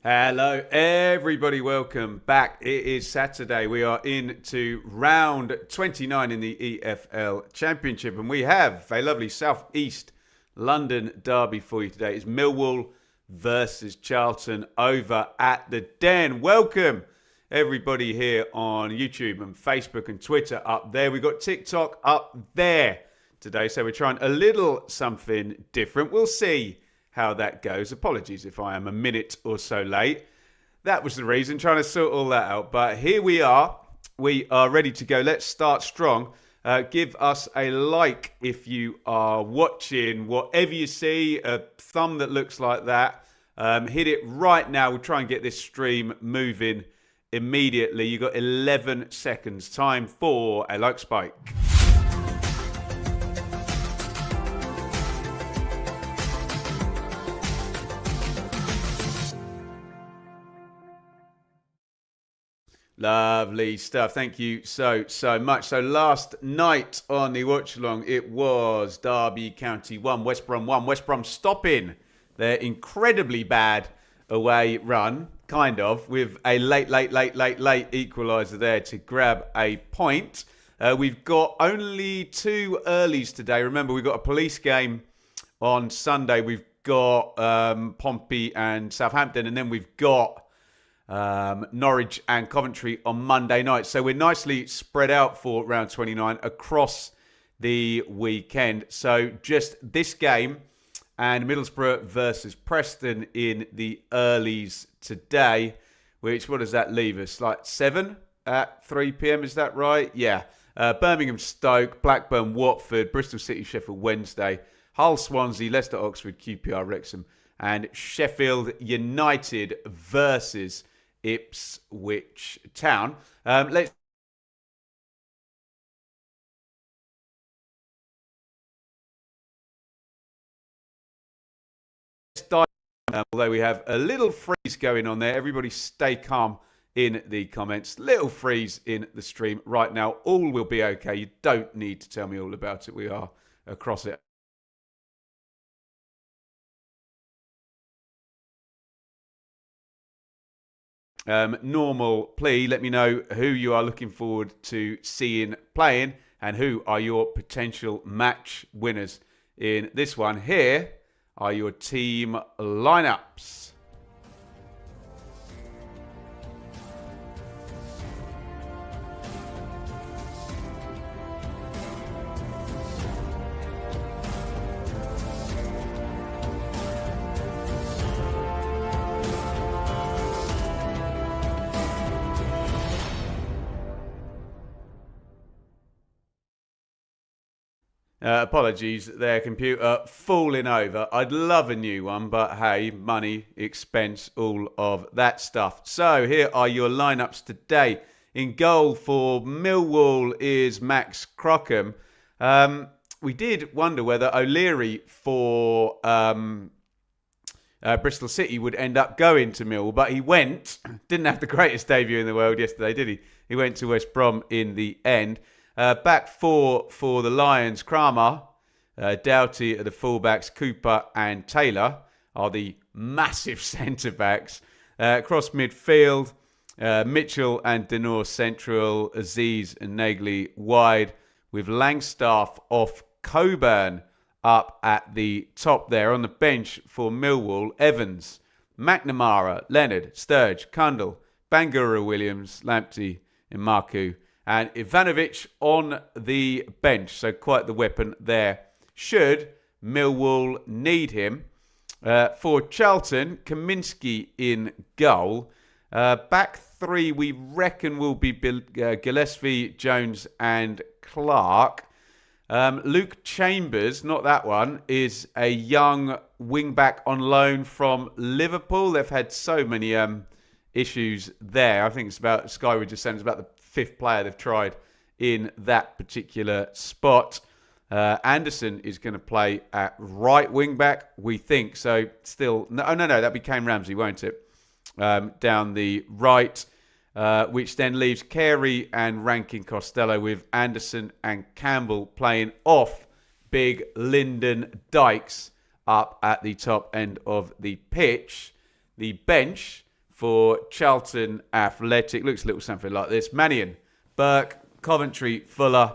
Hello, everybody. Welcome back. It is Saturday. We are into round 29 in the EFL Championship, and we have a lovely South East London derby for you today. It's Millwall versus Charlton over at the Den. Welcome, everybody here on YouTube and Facebook and Twitter up there. We've got TikTok up there today, so we're trying a little something different. We'll see how that goes. Apologies if I am a minute or so late. That was the reason, trying to sort all that out. But here we are. We are ready to go. Let's start strong. Give us a like if you are watching. Whatever you see, a thumb that looks like that, hit it right now. We'll try and get this stream moving immediately. You've got 11 seconds. Time for a like spike. Lovely stuff. Thank you so much. So last night on the watch along, it was Derby County 1, West Brom 1. West Brom stopping their incredibly bad away run, kind of, with a late equaliser there to grab a point. We've got only two earlies today. Remember, we've got a police game on Sunday. We've got Pompey and Southampton, and then we've got Norwich and Coventry on Monday night. So we're nicely spread out for round 29 across the weekend. So just this game and Middlesbrough versus Preston in the earlies today, which, what does that leave us? Like 7 at 3 p.m, is that right? Yeah. Birmingham, Stoke, Blackburn, Watford, Bristol City, Sheffield Wednesday, Hull, Swansea, Leicester, Oxford, QPR, Wrexham, and Sheffield United versus Ipswich Town. Let's dive. Although we have a little freeze going on there, everybody stay calm in the comments. Little freeze in the stream right now. All will be okay. You don't need to tell me all about it. We are across it. Normal plea, let me know who you are looking forward to seeing playing and who are your potential match winners in this one. Here are your team lineups. Apologies, their computer falling over. I'd love a new one, but hey, money, expense, all of that stuff. So here are your lineups today. In goal for Millwall is Max Crockham. We did wonder whether O'Leary for Bristol City would end up going to Millwall, but he went. Didn't have the greatest debut in the world yesterday, did he? He went to West Brom in the end. Back four for the Lions, Kramer, Doughty are the fullbacks, Cooper and Taylor are the massive centre-backs. Across midfield, Mitchell and Denor central, Aziz and Nagley wide, with Langstaff off Coburn up at the top there. On the bench for Millwall, Evans, McNamara, Leonard, Sturge, Cundle, Bangura Williams, Lamptey and Marku, and Ivanovic on the bench. So quite the weapon there, should Millwall need him. For Charlton, Kaminski in goal. Back three, we reckon, will be Gillespie, Jones and Clark. Luke Chambers, not that one, is a young wing-back on loan from Liverpool. They've had so many issues there. I think it's about, Sky were just saying, it's about the fifth player they've tried in that particular spot. Anderson is going to play at right wing back, we think. So still, no, that became Ramsey, won't it? Down the right, which then leaves Carey and Rankin Costello, with Anderson and Campbell playing off big Lyndon Dykes up at the top end of the pitch. The bench for Charlton Athletic. Looks a little something like this. Mannion, Burke, Coventry, Fuller,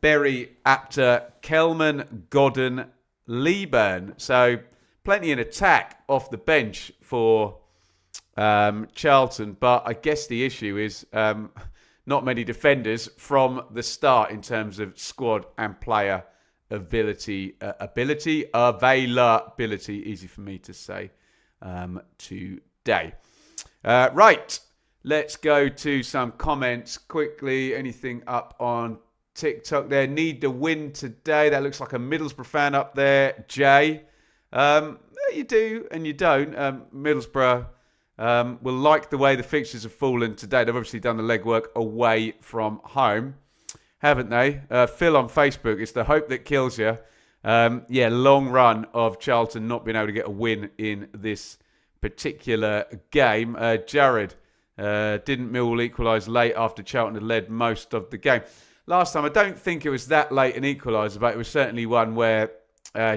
Berry, Apter, Kelman, Godden, Leeburn. So plenty in attack off the bench for Charlton. But I guess the issue is not many defenders from the start in terms of squad and player availability, easy for me to say today. Right, let's go to some comments quickly. Anything up on TikTok there? Need the win today. That looks like a Middlesbrough fan up there, Jay. You do and you don't. Middlesbrough will like the way the fixtures have fallen today. They've obviously done the legwork away from home, haven't they? Phil on Facebook, it's the hope that kills you. Long run of Charlton not being able to get a win in this particular game. Jared, didn't Millwall equalise late after Charlton had led most of the game? Last time, I don't think it was that late an equaliser, but it was certainly one where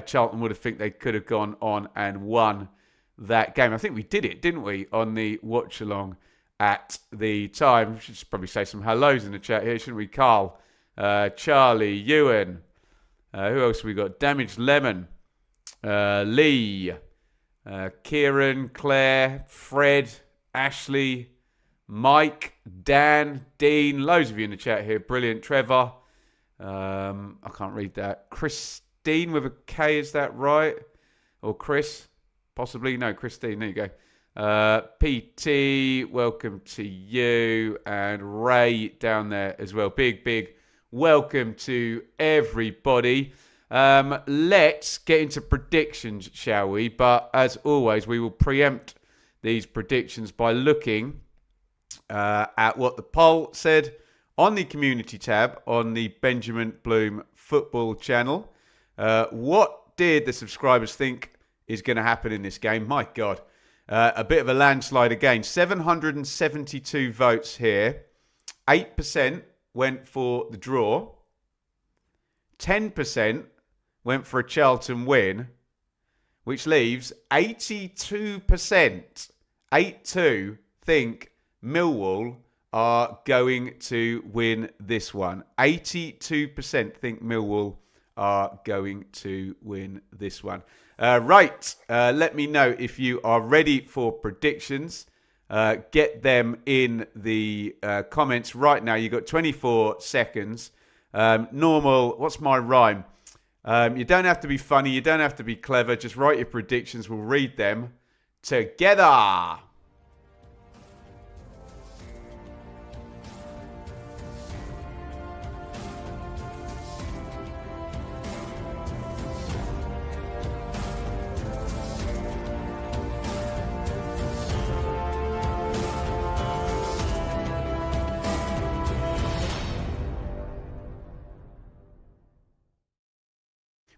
Charlton would have think they could have gone on and won that game. I think we did it, didn't we, on the watch along at the time. We should probably say some hellos in the chat here, shouldn't we? Carl, Charlie, Ewan, who else have we got? Damaged Lemon, Lee, Kieran, Claire, Fred, Ashley, Mike, Dan, Dean, loads of you in the chat here. Brilliant. Trevor, I can't read that. Christine with a K, is that right? Or Chris? Possibly. No, Christine. There you go. PT, welcome to you. And Ray down there as well. Big welcome to everybody. Let's get into predictions, shall we? But as always, we will preempt these predictions by looking at what the poll said on the community tab on the Benjamin Bloom football channel. What did the subscribers think is going to happen in this game? My God, a bit of a landslide again. 772 votes here. 8% went for the draw. 10% went for a Charlton win, which leaves 82%, 82 think Millwall are going to win this one. 82% think Millwall are going to win this one. Right, let me know if you are ready for predictions. Get them in the comments right now. You've got 24 seconds. Normal, what's my rhyme? You don't have to be funny. You don't have to be clever. Just write your predictions. We'll read them together.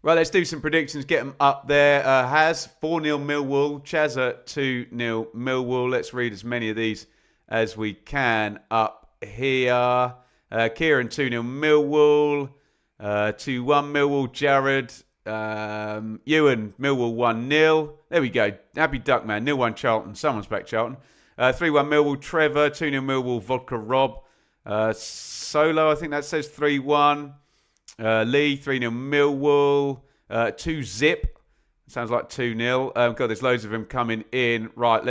Right, let's do some predictions. Get them up there. Has 4-0 Millwall. Chazza 2-0 Millwall. Let's read as many of these as we can up here. Kieran 2-0 Millwall. 2-1 Millwall. Jared. Ewan Millwall 1-0. There we go. Happy Duckman. 0-1 Charlton. Someone's back Charlton. 3-1 Millwall. Trevor. 2-0 Millwall. Vodka Rob. Solo, I think that says 3-1. Lee, 3-0 Millwall, 2-zip, sounds like 2-0. God, there's loads of them coming in. Right,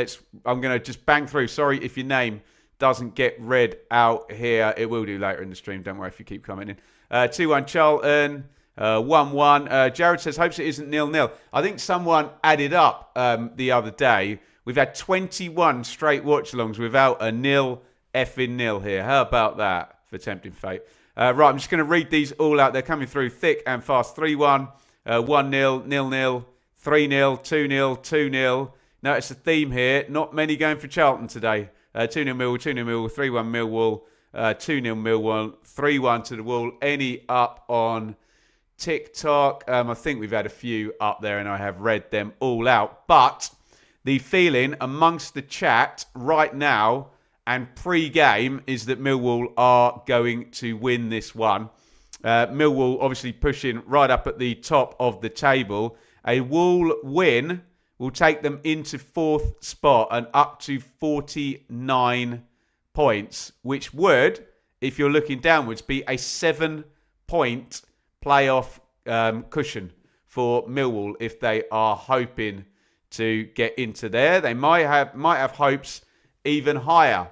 I'm going to just bang through. Sorry if your name doesn't get read out here. It will do later in the stream, don't worry if you keep coming in. 2-1 Charlton, 1-1. Jared says, hopes it isn't 0-0. I think someone added up the other day. We've had 21 straight watch-alongs without a nil effing nil here. How about that for tempting fate? Right, I'm just going to read these all out. They're coming through thick and fast. 3-1, 1-0, 0-0, 3-0, 2-0, 2-0. Notice a theme here. Not many going for Charlton today. 2-0 Millwall, 2-0 Millwall, 3-1 Millwall, 2-0 Millwall, 3-1 to the Wall. Any up on TikTok? I think we've had a few up there and I have read them all out. But the feeling amongst the chat right now and pre-game is that Millwall are going to win this one. Millwall obviously pushing right up at the top of the table. A Wall win will take them into 4th spot and up to 49 points, which would, if you're looking downwards, be a 7-point playoff cushion for Millwall if they are hoping to get into there. They might have hopes even higher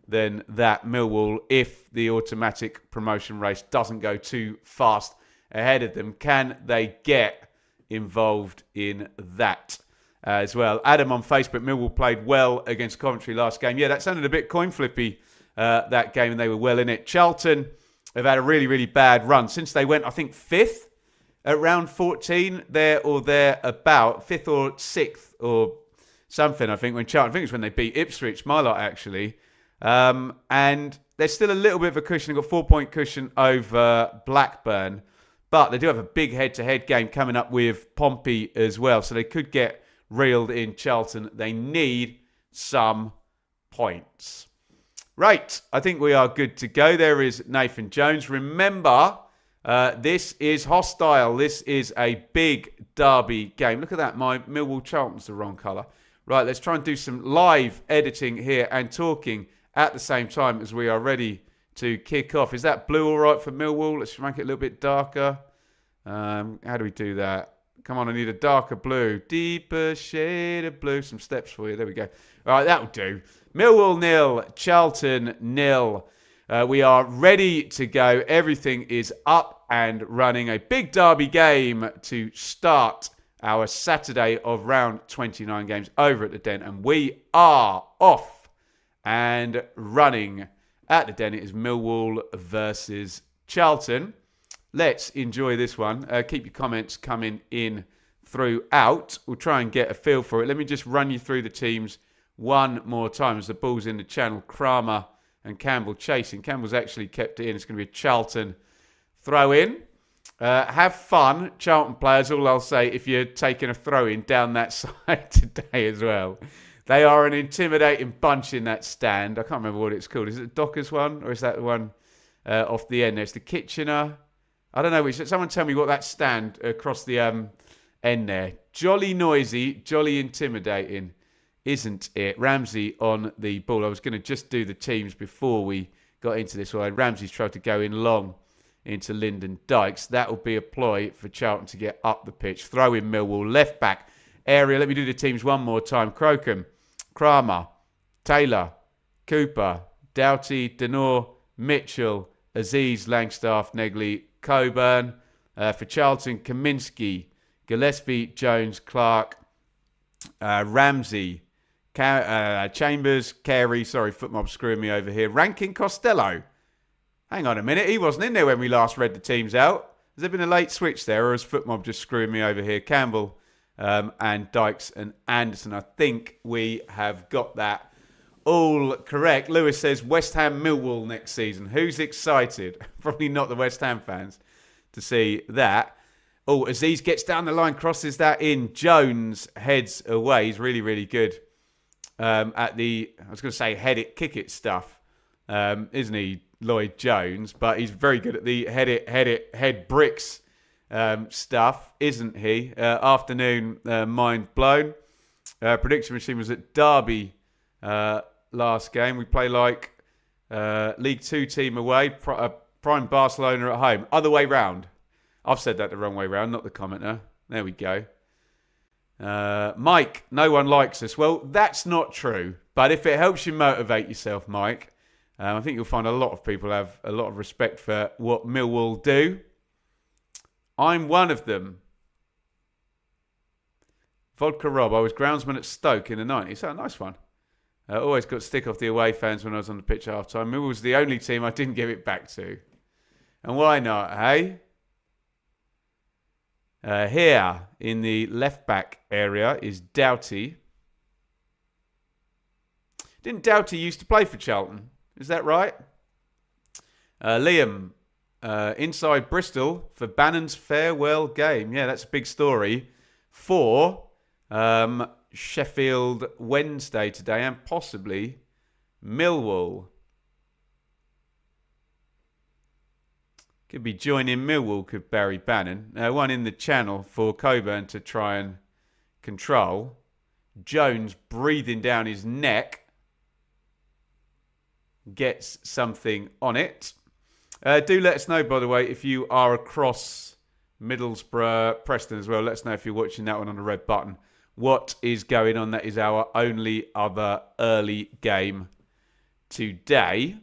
than that, Millwall, if the automatic promotion race doesn't go too fast ahead of them. Can they get involved in that as well? Adam on Facebook, Millwall played well against Coventry last game. Yeah, that sounded a bit coin flippy, that game, and they were well in it. Charlton have had a really, really bad run since they went, I think, 5th at round 14, there or thereabout, 5th or 6th or something, I think, when Charlton, I think it's when they beat Ipswich, my lot, actually. And there's still a little bit of a cushion. They've got 4-point cushion over Blackburn. But they do have a big head-to-head game coming up with Pompey as well. So they could get reeled in, Charlton. They need some points. Right, I think we are good to go. There is Nathan Jones. Remember, this is hostile. This is a big derby game. Look at that. My Millwall Charlton's the wrong colour. Right, let's try and do some live editing here and talking at the same time as we are ready to kick off. Is that blue all right for Millwall? Let's make it a little bit darker. How do we do that? Come on, I need a darker blue. Deeper shade of blue. Some steps for you. There we go. All right, that'll do. Millwall 0, Charlton 0. We are ready to go. Everything is up and running. A big derby game to start our Saturday of round 29 games over at the Den. And we are off and running. At the Den, it is Millwall versus Charlton. Let's enjoy this one. Keep your comments coming in throughout. We'll try and get a feel for it. Let me just run you through the teams one more time as the ball's in the channel. Kramer and Campbell chasing. Campbell's actually kept it in. It's going to be a Charlton throw-in. Have fun, Charlton players, all I'll say, if you're taking a throw-in down that side today as well. They are an intimidating bunch in that stand. I can't remember what it's called. Is it the Dockers one? Or is that the one off the end? There's the Kitchener. I don't know which. Someone tell me what that stand across the end there. Jolly noisy, jolly intimidating, isn't it? Ramsey on the ball. I was going to just do the teams before we got into this one. Ramsey's tried to go in long into Lyndon Dykes. That will be a ploy for Charlton to get up the pitch. Throw in Millwall. Left back area. Let me do the teams one more time. Crocombe, Kramer, Taylor, Cooper, Doughty, Denor, Mitchell, Aziz, Langstaff, Negley, Coburn. For Charlton, Kaminsky, Gillespie, Jones, Clark, Ramsey, Chambers, Carey. Sorry, Footmob screwing me over here. Rankin Costello. Hang on a minute. He wasn't in there when we last read the teams out. Has there been a late switch there, or is Footmob just screwing me over here? Campbell and Dykes and Anderson. I think we have got that all correct. Lewis says West Ham Millwall next season. Who's excited? Probably not the West Ham fans to see that. Oh, Aziz gets down the line, crosses that in. Jones heads away. He's really, really good at the, I was going to say head it, kick it stuff, isn't he, Lloyd Jones? But he's very good at the head bricks stuff, isn't he? Afternoon mind blown. Prediction machine was at Derby last game. We play like League 2 team away, prime Barcelona at home. Other way round. I've said that the wrong way round, not the commenter. There we go. Mike, no one likes us. Well, that's not true. But if it helps you motivate yourself, Mike, I think you'll find a lot of people have a lot of respect for what Millwall do. I'm one of them. Vodka Rob, I was groundsman at Stoke in the 90s. Oh, nice one. Always got stick off the away fans when I was on the pitch at half time. Millwall was the only team I didn't give it back to. And why not, hey? Here in the left back area is Doughty. Didn't Doughty used to play for Charlton? Is that right? Liam, inside Bristol for Bannon's farewell game. Yeah, that's a big story for Sheffield Wednesday today and possibly Millwall. Could be joining Millwall, could Barry Bannon. One in the channel for Coburn to try and control. Jones breathing down his neck. Gets something on it. Do let us know, by the way, if you are across Middlesbrough, Preston as well. Let us know if you're watching that one on the red button. What is going on? That is our only other early game today.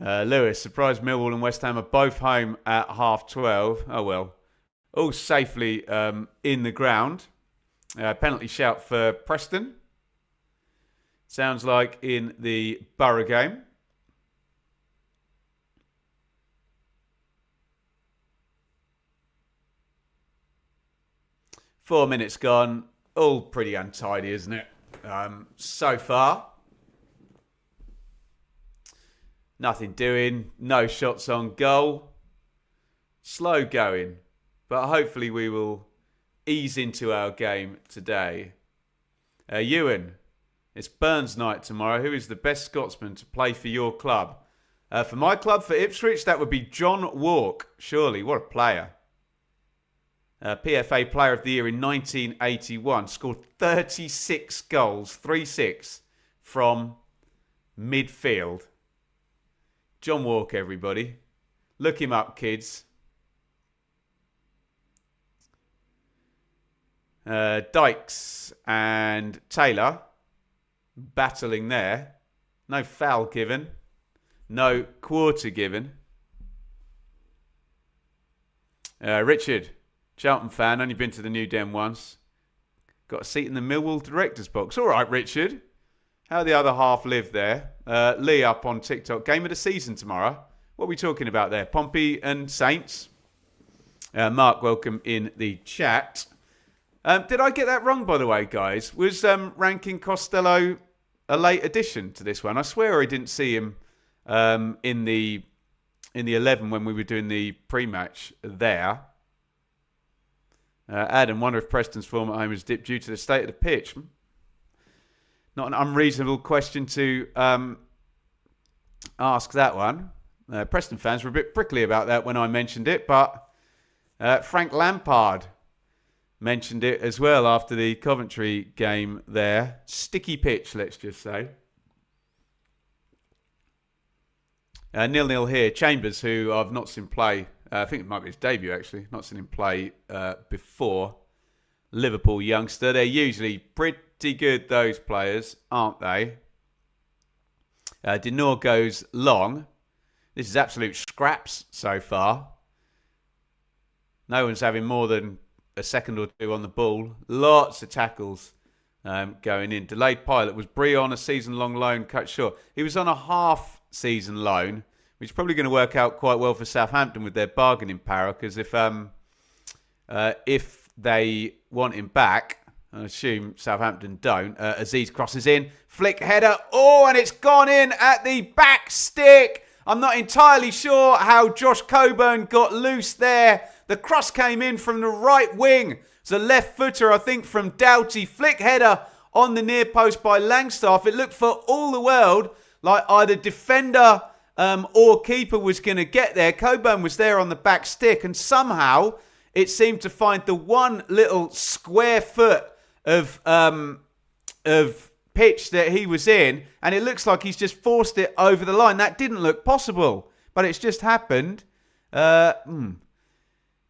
Lewis, surprised Millwall and West Ham are both home at 12:30. Oh well. All safely in the ground. Penalty shout for Preston. Sounds like in the Borough game. Four minutes gone. All pretty untidy, isn't it? So far. Nothing doing. No shots on goal. Slow going. But hopefully we will ease into our game today. Ewan, it's Burns night tomorrow. Who is the best Scotsman to play for your club? For my club, for Ipswich, that would be John Walk. Surely, what a player. PFA Player of the Year in 1981. Scored 36 goals, 3-6 from midfield. John Walk, everybody. Look him up, kids. Dykes and Taylor battling there. No foul given. No quarter given. Richard, Charlton fan, only been to the New Den once. Got a seat in the Millwall director's box. All right, Richard. How the other half live there. Lee up on TikTok. Game of the season tomorrow. What are we talking about there? Pompey and Saints. Mark, welcome in the chat. Did I get that wrong, by the way, guys? Was ranking Costello a late addition to this one? I swear I didn't see him in the 11 when we were doing the pre-match there. Adam, wonder if Preston's form at home has dipped due to the state of the pitch. Not an unreasonable question to ask that one. Preston fans were a bit prickly about that when I mentioned it, but Frank Lampard mentioned it as well after the Coventry game there. Sticky pitch, let's just say. 0-0 here. Chambers, who I've not seen play. I think it might be his debut, actually. Not seen him play before. Liverpool youngster. They're usually pretty good, those players, aren't they? Denor goes long. This is absolute scraps so far. No one's having more than a second or two on the ball. Lots of tackles going in. Delayed pilot. Was Bree on a season-long loan cut short? He was on a half-season loan, which is probably going to work out quite well for Southampton with their bargaining power, because if they want him back, I assume Southampton don't, Aziz crosses in. Flick header. Oh, and it's gone in at the back stick. I'm not entirely sure how Josh Coburn got loose there. The cross came in from the right wing. It's a left footer, I think, from Doughty. Flick header on the near post by Langstaff. It looked for all the world like either defender or keeper was going to get there. Coburn was there on the back stick, and somehow it seemed to find the one little square foot of pitch that he was in, and it looks like he's just forced it over the line. That didn't look possible, but it's just happened.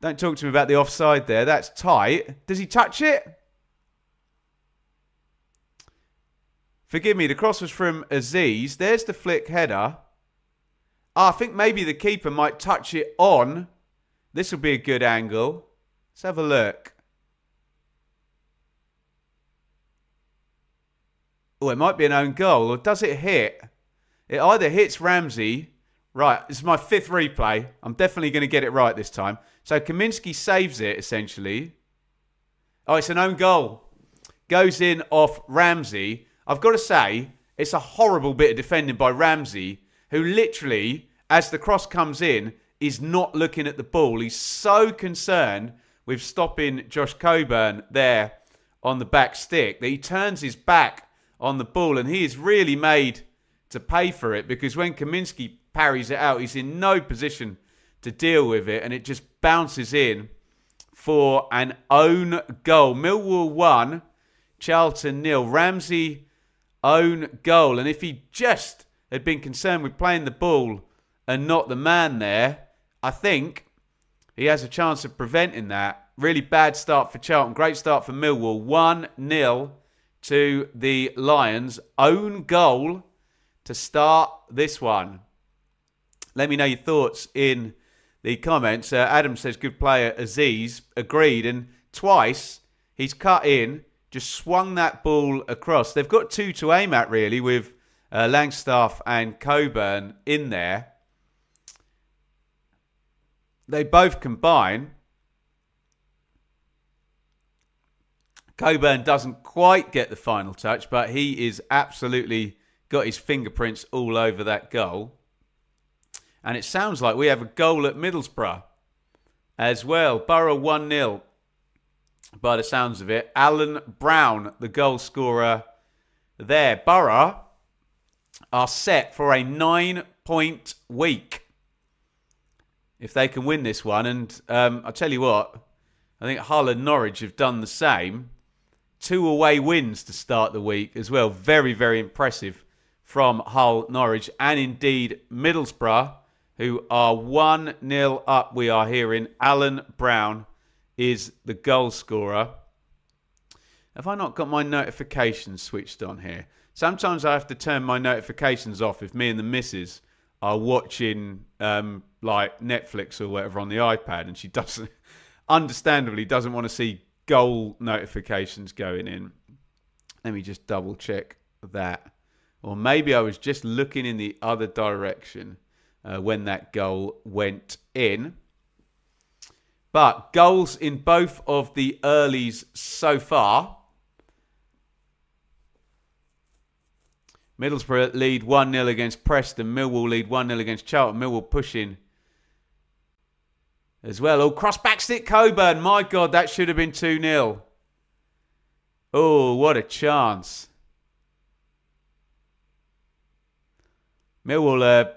Don't talk to me about the offside there. That's tight. Does he touch it? Forgive me, the cross was from Aziz. There's the flick header. I think maybe the keeper might touch it on. This will be a good angle. Let's have a look. Oh, it might be an own goal. Or does it hit? It either hits Ramsey. Right, this is my fifth replay. I'm definitely going to get it right this time. So Kaminsky saves it, essentially. Oh, it's an own goal. Goes in off Ramsey. I've got to say, it's a horrible bit of defending by Ramsey, who literally, as the cross comes in, is not looking at the ball. He's so concerned with stopping Josh Coburn there on the back stick that he turns his back on the ball, and he is really made to pay for it, because when Kaminsky parries it out, he's in no position to deal with it, and it just bounces in for an own goal. Millwall 1, Charlton 0. Ramsey own goal. And if he just had been concerned with playing the ball and not the man there, I think he has a chance of preventing that. Really bad start for Charlton. Great start for Millwall. 1-0 to the Lions. Own goal to start this one. Let me know your thoughts in the comments. Adam says, good player, Aziz. Agreed. And twice he's cut in, just swung that ball across. They've got two to aim at, really, with Langstaff and Coburn in there. They both combine. Coburn doesn't quite get the final touch, but he is absolutely got his fingerprints all over that goal. And it sounds like we have a goal at Middlesbrough as well. Borough 1-0 by the sounds of it. Alan Brown, the goal scorer there. Borough are set for a 9-point week if they can win this one. And I'll tell you what, I think Hull and Norwich have done the same. 2 away wins to start the week as well. Very, very impressive from Hull, Norwich, and indeed Middlesbrough, who are 1-0 up. We are hearing Alan Brown is the goal scorer. Have I not got my notifications switched on here? Sometimes I have to turn my notifications off if me and the missus are watching like Netflix or whatever on the iPad, and she doesn't, understandably, doesn't want to see goal notifications going in. Let me just double check that. Or maybe I was just looking in the other direction when that goal went in. But goals in both of the earlies so far. Middlesbrough lead 1-0 against Preston. Millwall lead 1-0 against Charlton. Millwall pushing as well. Oh, cross back stick Coburn. My God, that should have been 2-0. Oh, what a chance. Millwall are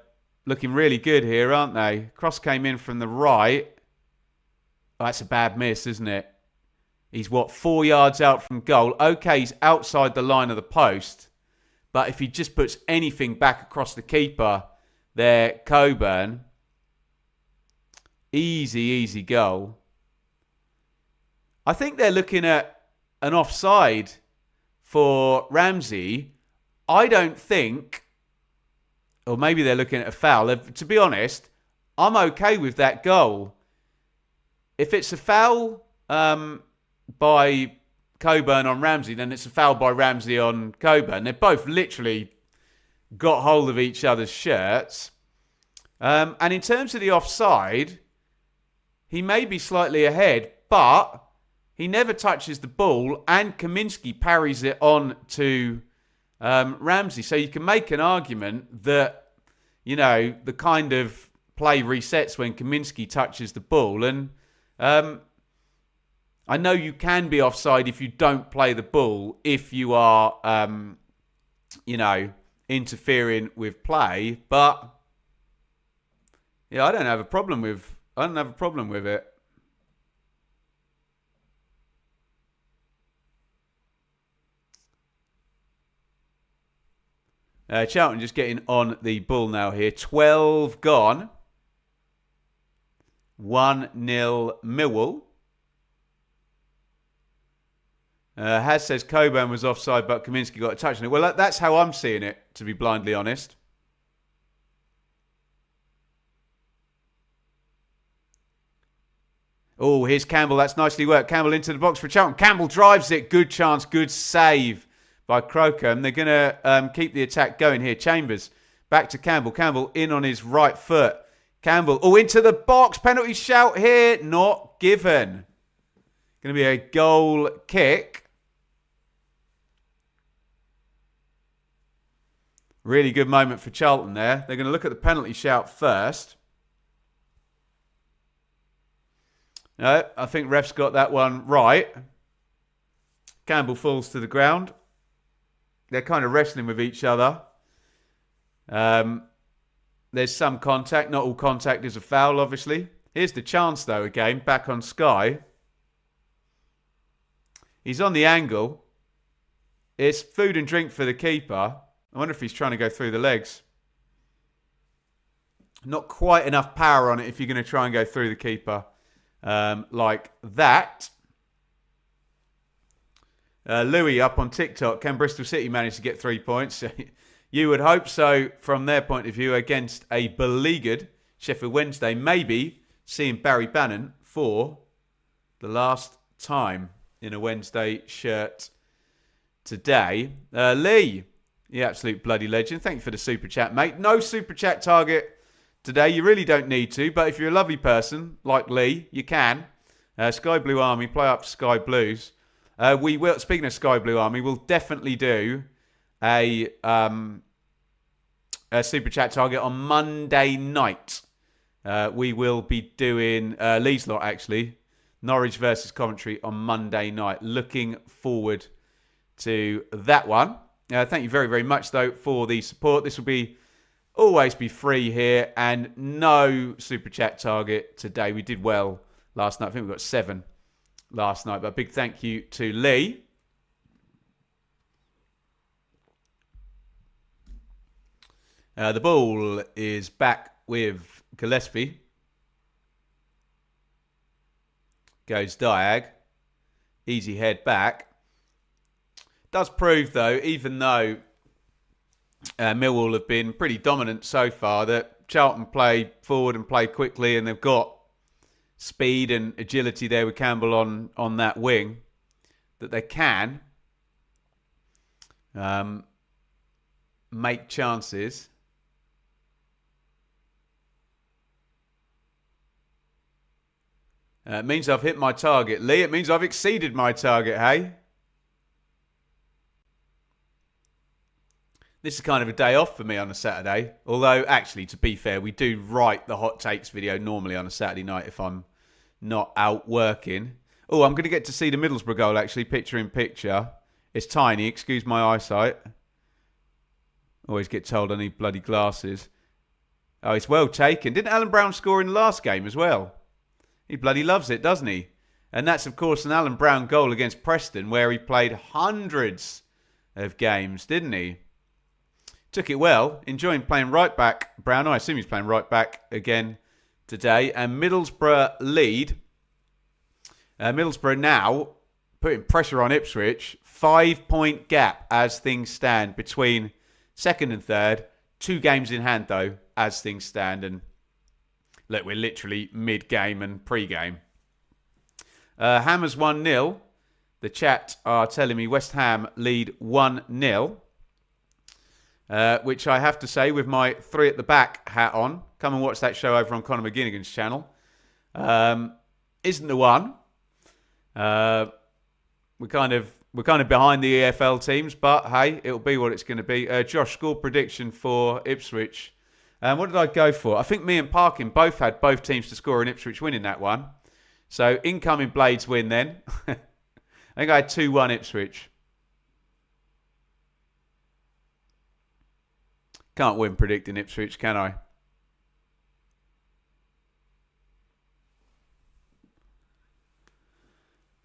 looking really good here, aren't they? Cross came in from the right. Oh, that's a bad miss, isn't it? He's, 4 yards out from goal. Okay, he's outside the line of the post. But if he just puts anything back across the keeper there, Coburn, easy goal. I think they're looking at an offside for Ramsey. I don't think, or maybe they're looking at a foul. To be honest, I'm okay with that goal. If it's a foul by Coburn on Ramsey, then it's a foul by Ramsey on Coburn. They've both literally got hold of each other's shirts. And in terms of the offside, he may be slightly ahead, but he never touches the ball, and Kaminsky parries it on to Ramsey. So you can make an argument that, you know, the kind of play resets when Kaminsky touches the ball. And I know you can be offside if you don't play the ball, if you are, you know, interfering with play. But yeah, I don't have a problem with it. Charlton just getting on the ball now here. 12 gone. 1-0 Millwall. Has says Coburn was offside, but Kaminsky got a touch on it. Well, that's how I'm seeing it, to be blindly honest. Oh, here's Campbell. That's nicely worked. Campbell into the box for Charlton. Campbell drives it. Good chance. Good save by Croker. And they're going to keep the attack going here. Chambers back to Campbell. Campbell in on his right foot. Campbell. Oh, into the box. Penalty shout here. Not given. Going to be a goal kick. Really good moment for Charlton there. They're going to look at the penalty shout first. No, I think ref's got that one right. Campbell falls to the ground. They're kind of wrestling with each other. There's some contact. Not all contact is a foul, obviously. Here's the chance, though, again, back on Sky. He's on the angle. It's food and drink for the keeper. I wonder if he's trying to go through the legs. Not quite enough power on it if you're going to try and go through the keeper like that. Louis up on TikTok. Can Bristol City manage to get 3 points? You would hope so from their point of view against a beleaguered Sheffield Wednesday. Maybe seeing Barry Bannon for the last time in a Wednesday shirt today. Lee, the absolute bloody legend. Thank you for the super chat, mate. No super chat target today. You really don't need to, but if you're a lovely person like Lee, you can. Sky Blue Army, play up Sky Blues. We will. Speaking of Sky Blue Army, we'll definitely do a super chat target on Monday night. We will be doing Lee's lot actually, Norwich versus Coventry on Monday night. Looking forward to that one. Thank you very, very much though for the support. This will always be free here, and no super chat target today. We did well last night. I think we got 7 last night, but a big thank you to Lee. The ball is back with Gillespie. Goes Diag. Easy head back. Does prove though, even though Millwall have been pretty dominant so far, that Charlton play forward and play quickly, and they've got speed and agility there with Campbell on that wing, that they can make chances. It means I've hit my target, Lee. It means I've exceeded my target, hey? This is kind of a day off for me on a Saturday. Although, actually, to be fair, we do write the hot takes video normally on a Saturday night if I'm not out working. Oh, I'm going to get to see the Middlesbrough goal, actually, picture in picture. It's tiny, excuse my eyesight. Always get told I need bloody glasses. Oh, it's well taken. Didn't Alan Brown score in the last game as well? He bloody loves it, doesn't he? And that's, of course, an Alan Brown goal against Preston, where he played hundreds of games, didn't he? Took it well. Enjoying playing right back. Brown, I assume he's playing right back again today. And Middlesbrough lead. Middlesbrough now putting pressure on Ipswich. 5-point gap as things stand between second and third. 2 games in hand, though, as things stand. And look, we're literally mid-game and pre-game. Hammers 1-0. The chat are telling me West Ham lead 1-0. Which I have to say, with my 3 at the back hat on, come and watch that show over on Conor McGinnigan's channel, isn't the one. We're kind of behind the EFL teams, but hey, it'll be what it's going to be. Josh, score prediction for Ipswich. What did I go for? I think me and Parkin both had both teams to score, and Ipswich winning that one. So incoming Blades win then. I think I had 2-1 Ipswich. Can't win predicting Ipswich, can I?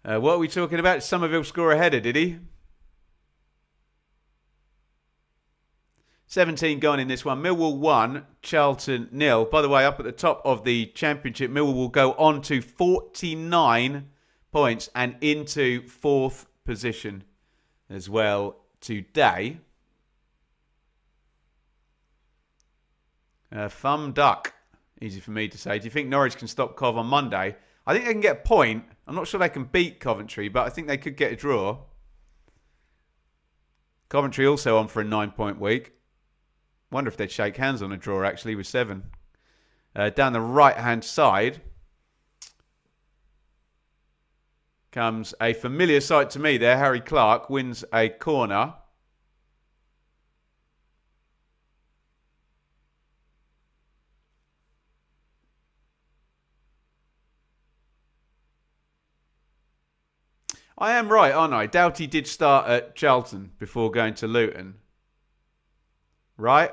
What are we talking about? Somerville score a header, did he? 17 gone in this one. Millwall 1, Charlton 0. By the way, up at the top of the Championship, Millwall will go on to 49 points and into 4th position as well today. Thumb duck. Easy for me to say. Do you think Norwich can stop Cov on Monday? I think they can get a point. I'm not sure they can beat Coventry, but I think they could get a draw. Coventry also on for a 9-point week. Wonder if they'd shake hands on a draw, actually, with 7. Down the right-hand side comes a familiar sight to me there. Harry Clark wins a corner. I am right, aren't I? Doughty did start at Charlton before going to Luton. Right?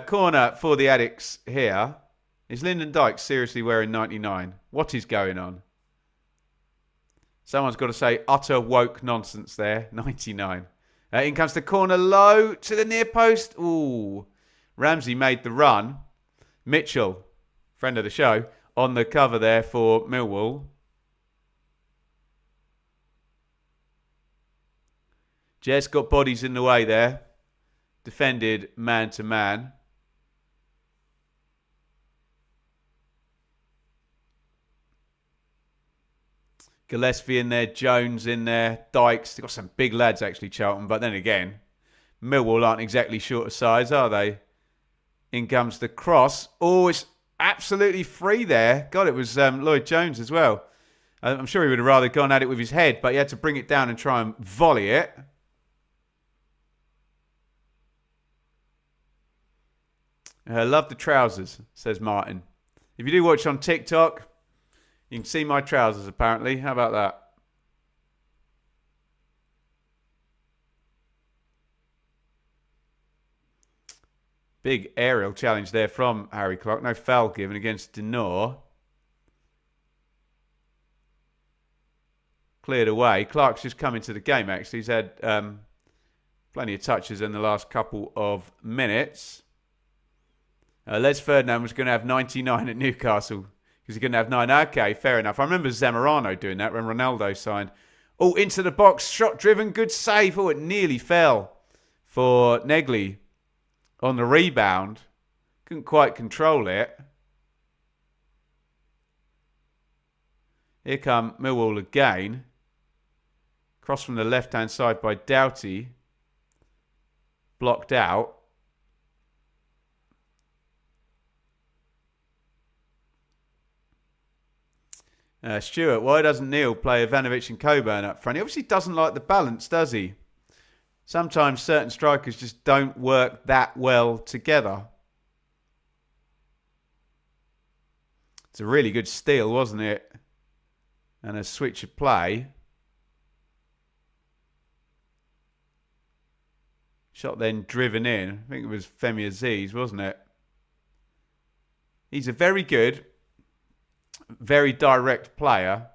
Corner for the Addicts here. Is Lyndon Dykes seriously wearing 99? What is going on? Someone's got to say utter woke nonsense there. 99. In comes the corner low to the near post. Ooh. Ramsey made the run. Mitchell, friend of the show, on the cover there for Millwall. Jez got bodies in the way there. Defended man to man. Gillespie in there, Jones in there, Dykes. They've got some big lads actually, Charlton. But then again, Millwall aren't exactly short of size, are they? In comes the cross. Oh, it's absolutely free there. God, it was Lloyd Jones as well. I'm sure he would have rather gone at it with his head, but he had to bring it down and try and volley it. Love the trousers, says Martin. If you do watch on TikTok, you can see my trousers apparently. How about that? Big aerial challenge there from Harry Clark. No foul given against Denor. Cleared away. Clark's just come into the game actually. He's had plenty of touches in the last couple of minutes. Les Ferdinand was going to have 99 at Newcastle because he's going to have 9. Okay, fair enough. I remember Zamorano doing that when Ronaldo signed. Oh, into the box. Shot driven. Good save. Oh, it nearly fell for Negley on the rebound. Couldn't quite control it. Here come Millwall again. Cross from the left-hand side by Doughty. Blocked out. Stewart, why doesn't Neil play Ivanovic and Coburn up front? He obviously doesn't like the balance, does he? Sometimes certain strikers just don't work that well together. It's a really good steal, wasn't it? And a switch of play. Shot then driven in. I think it was Femi Aziz, wasn't it? He's a very good, very direct player,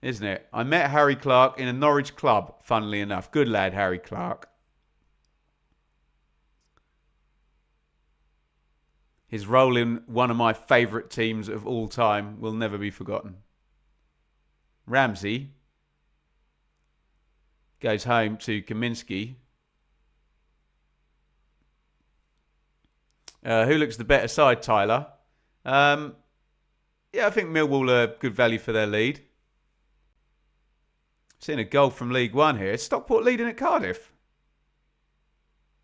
isn't it? I met Harry Clark in a Norwich club, funnily enough. Good lad, Harry Clark. His role in one of my favourite teams of all time will never be forgotten. Ramsey goes home to Kaminsky. Who looks the better side, Tyler? Yeah, I think Millwall are good value for their lead. Seeing a goal from League One here. Stockport leading at Cardiff.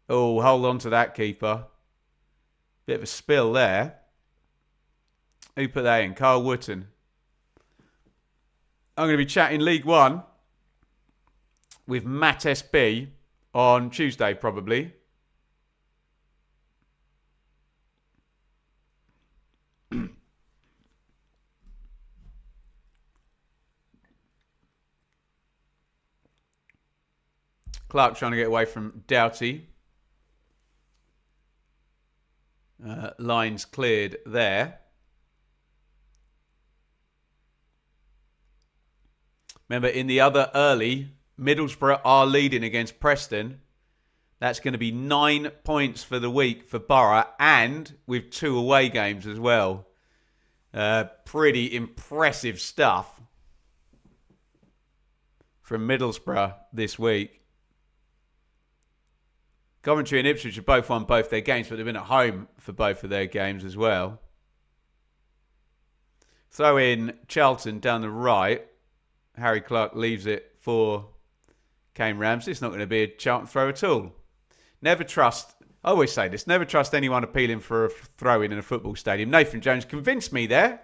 Oh, hold on to that, keeper. Bit of a spill there. Who put that in? Carl Wootton. I'm going to be chatting League One with Matt SB on Tuesday, probably. Clark trying to get away from Doughty. Lines cleared there. Remember, in the other early, Middlesbrough are leading against Preston. That's going to be 9 points for the week for Borough, and with 2 away games as well. Pretty impressive stuff from Middlesbrough this week. Coventry and Ipswich have both won both their games, but they've been at home for both of their games as well. Throw in Charlton down the right. Harry Clark leaves it for Kane Ramsey. It's not going to be a Charlton throw at all. Never trust, I always say this, never trust anyone appealing for a throw in a football stadium. Nathan Jones convinced me there.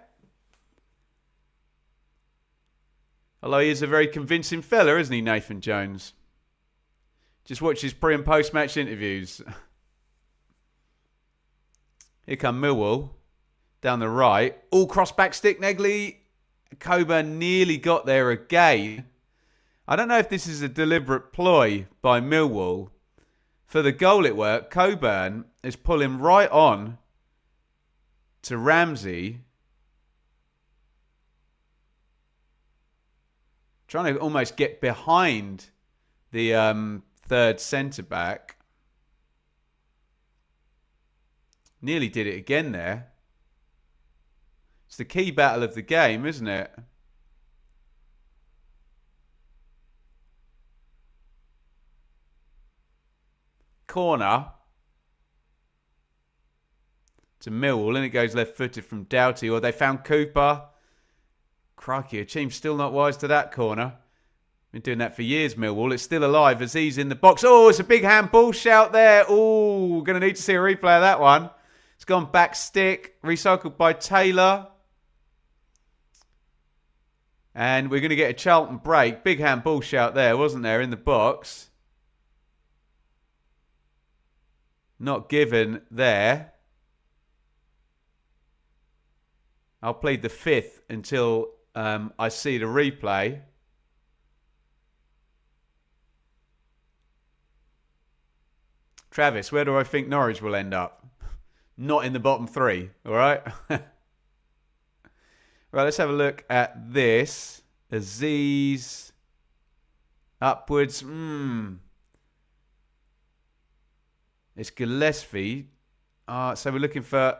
Although he is a very convincing fella, isn't he, Nathan Jones? Just watch his pre- and post-match interviews. Here come Millwall. Down the right. All cross back stick, Negley. Coburn nearly got there again. I don't know if this is a deliberate ploy by Millwall. For the goal it worked. Coburn is pulling right on to Ramsey. Trying to almost get behind the third centre-back. Nearly did it again there. It's the key battle of the game, isn't it? Corner to Millwall, and it goes left-footed from Doughty. Or they found Cooper. Crikey, a team still not wise to that corner. Been doing that for years, Millwall. It's still alive as he's in the box. Oh, it's a big handball shout there. Oh, going to need to see a replay of that one. It's gone back stick, recycled by Taylor. And we're going to get a Charlton break. Big handball shout there, wasn't there, in the box? Not given there. I'll plead the fifth until I see the replay. Travis, where do I think Norwich will end up? Not in the bottom three, all right? Right, let's have a look at this. Aziz. Upwards. It's Gillespie. So we're looking for...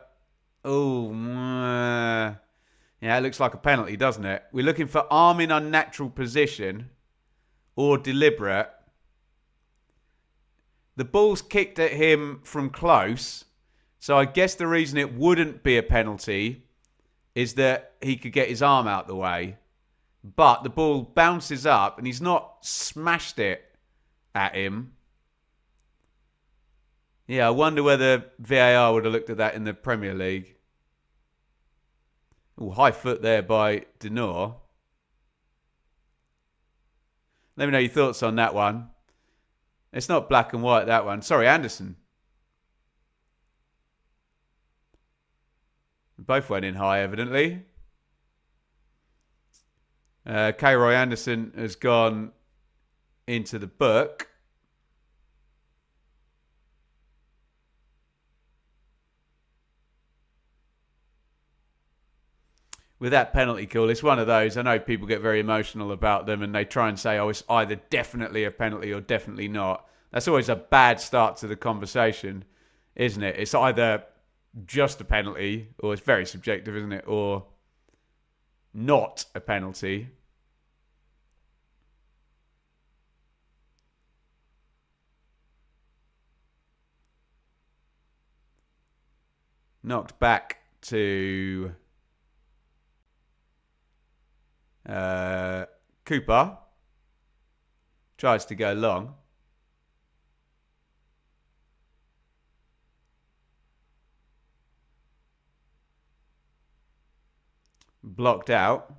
yeah, it looks like a penalty, doesn't it? We're looking for arm in unnatural position or deliberate. The ball's kicked at him from close. So I guess the reason it wouldn't be a penalty is that he could get his arm out the way. But the ball bounces up and he's not smashed it at him. Yeah, I wonder whether VAR would have looked at that in the Premier League. Oh, high foot there by Denor. Let me know your thoughts on that one. It's not black and white, that one. Sorry, Anderson. Both went in high, evidently. K-Roy Anderson has gone into the book. With that penalty call, it's one of those. I know people get very emotional about them and they try and say, oh, it's either definitely a penalty or definitely not. That's always a bad start to the conversation, isn't it? It's either just a penalty, or it's very subjective, isn't it? Or not a penalty. Knocked back to Cooper. Tries to go long. Blocked out.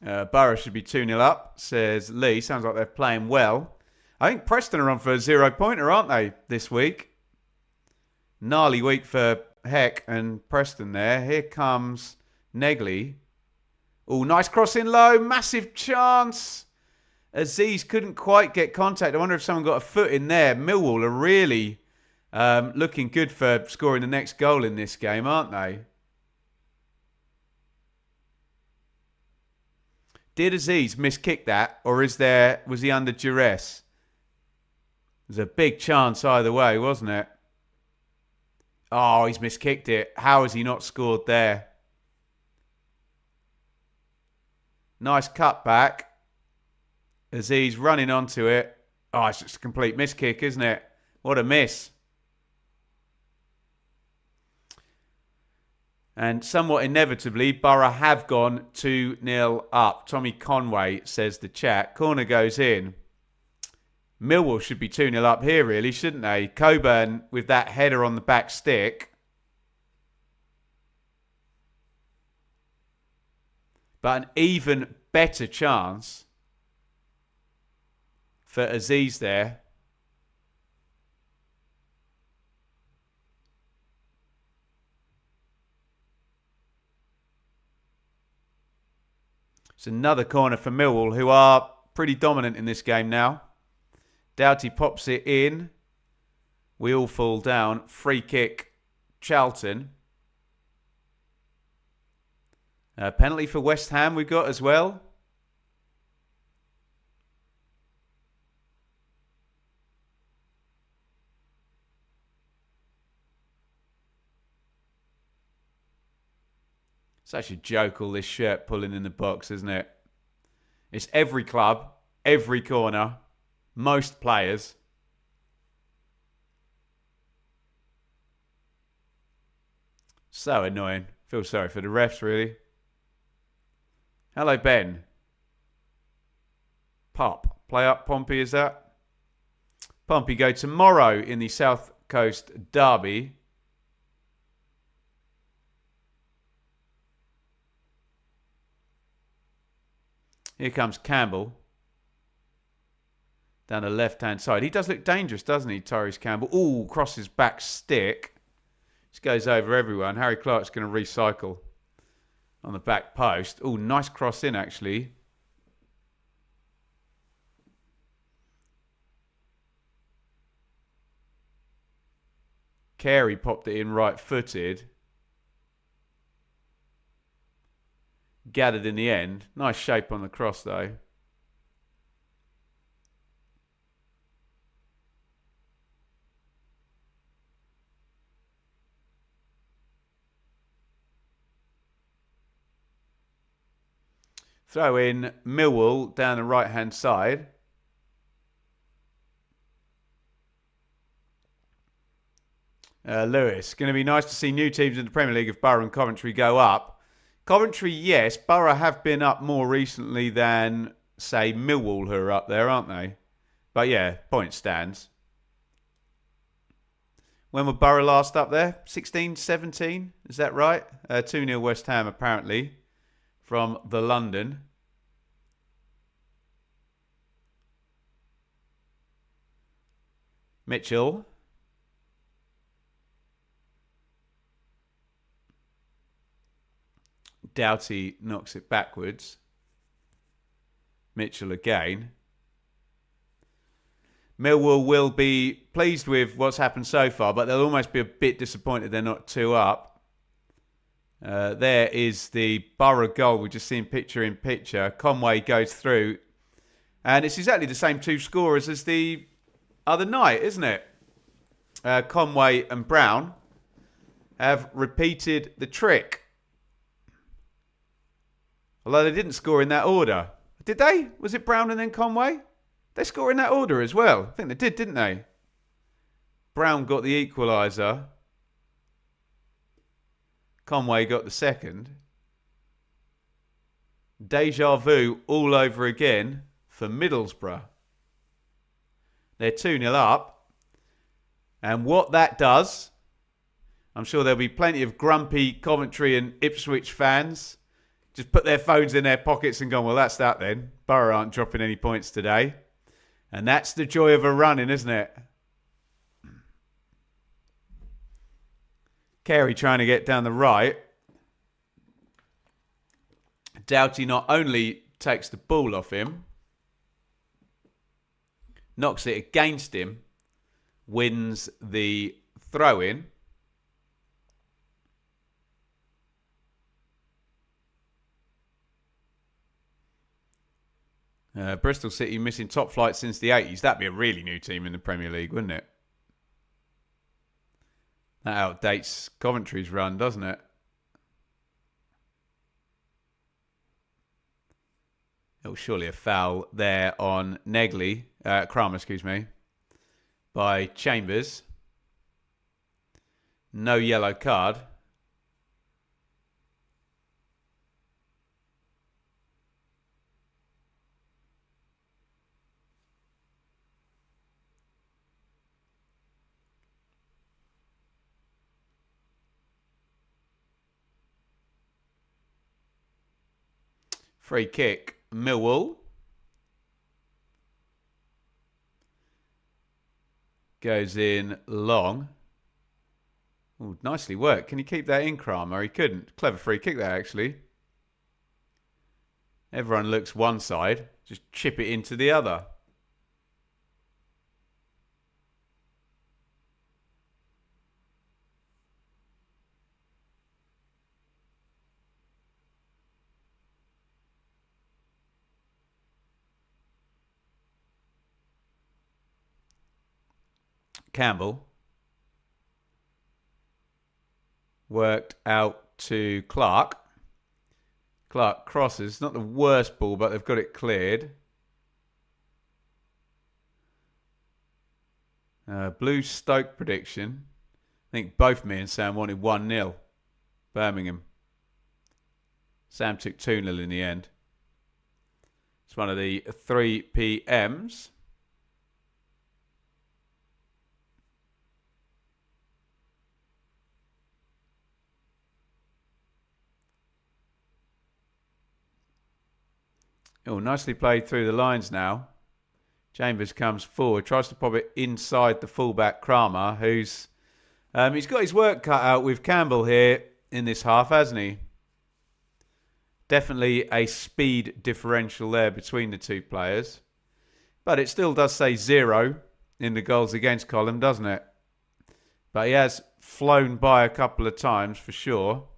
Borough should be 2-0 up, says Lee. Sounds like they're playing well. I think Preston are on for a 0-pointer, aren't they, this week? Gnarly week for Heck and Preston there. Here comes Negley. Oh, nice cross in low. Massive chance. Aziz couldn't quite get contact. I wonder if someone got a foot in there. Millwall are really looking good for scoring the next goal in this game, aren't they? Did Aziz miskick that, or was he under duress? There's a big chance either way, wasn't it? Oh, he's miskicked it. How has he not scored there? Nice cutback. Aziz running onto it. Oh, it's just a complete miskick, isn't it? What a miss. And somewhat inevitably, Borough have gone 2-0 up. Tommy Conway says the chat. Corner goes in. Millwall should be 2-0 up here, really, shouldn't they? Coburn with that header on the back stick. But an even better chance for Aziz there. It's another corner for Millwall, who are pretty dominant in this game now. Doughty pops it in. We all fall down. Free kick, Charlton. Penalty for West Ham we've got as well. Such a joke, all this shirt pulling in the box, isn't it? It's every club, every corner, most players. So annoying. Feel sorry for the refs, really. Hello, Ben. Pop. Play up, Pompey, is that? Pompey go tomorrow in the South Coast Derby. Here comes Campbell. Down the left-hand side. He does look dangerous, doesn't he, Tyrese Campbell? Ooh, crosses back stick. Just goes over everyone. Harry Clark's going to recycle on the back post. Ooh, nice cross in, actually. Carey popped it in right-footed. Gathered in the end. Nice shape on the cross, though. Throw in Millwall down the right-hand side. Lewis. Going to be nice to see new teams in the Premier League if Borough and Coventry go up. Coventry, yes. Borough have been up more recently than, say, Millwall, who are up there, aren't they? But yeah, point stands. When were Borough last up there? 16, 17? Is that right? 2-0 West Ham, apparently, from the London. Mitchell. Doughty knocks it backwards. Mitchell again. Millwall will be pleased with what's happened so far, but they'll almost be a bit disappointed they're not 2 up. There is the Borough goal. We've just seen picture in picture. Conway goes through. And it's exactly the same 2 scorers as the other night, isn't it? Conway and Brown have repeated the trick. Although they didn't score in that order. Did they? Was it Brown and then Conway? They score in that order as well. I think they did, didn't they? Brown got the equaliser. Conway got the second. Deja vu all over again for Middlesbrough. They're 2-0 up. And what that does, I'm sure there'll be plenty of grumpy Coventry and Ipswich fans just put their phones in their pockets and go, well, that's that then. Borough aren't dropping any points today. And that's the joy of a running, isn't it? Carey trying to get down the right. Doughty not only takes the ball off him, knocks it against him, wins the throw-in. Bristol City missing top flight since the 80s. That'd be a really new team in the Premier League, wouldn't it? That outdates Coventry's run, doesn't it? Oh, surely a foul there on Kramer, excuse me, by Chambers. No yellow card. Free kick, Millwall. Goes in long. Ooh, nicely worked. Can he keep that in, Kramer? He couldn't. Clever free kick there, actually. Everyone looks one side. Just chip it into the other. Campbell. Worked out to Clark. Clark crosses. Not the worst ball, but they've got it cleared. Blue Stoke prediction. I think both me and Sam wanted 1-0. Birmingham. Sam took 2-0 in the end. It's one of the 3 PMs. Oh, nicely played through the lines now. Chambers comes forward, tries to pop it inside the fullback Kramer, who's he's got his work cut out with Campbell here in this half, hasn't he? Definitely a speed differential there between the two players. But it still does say 0 in the goals against column, doesn't it? But he has flown by a couple of times for sure.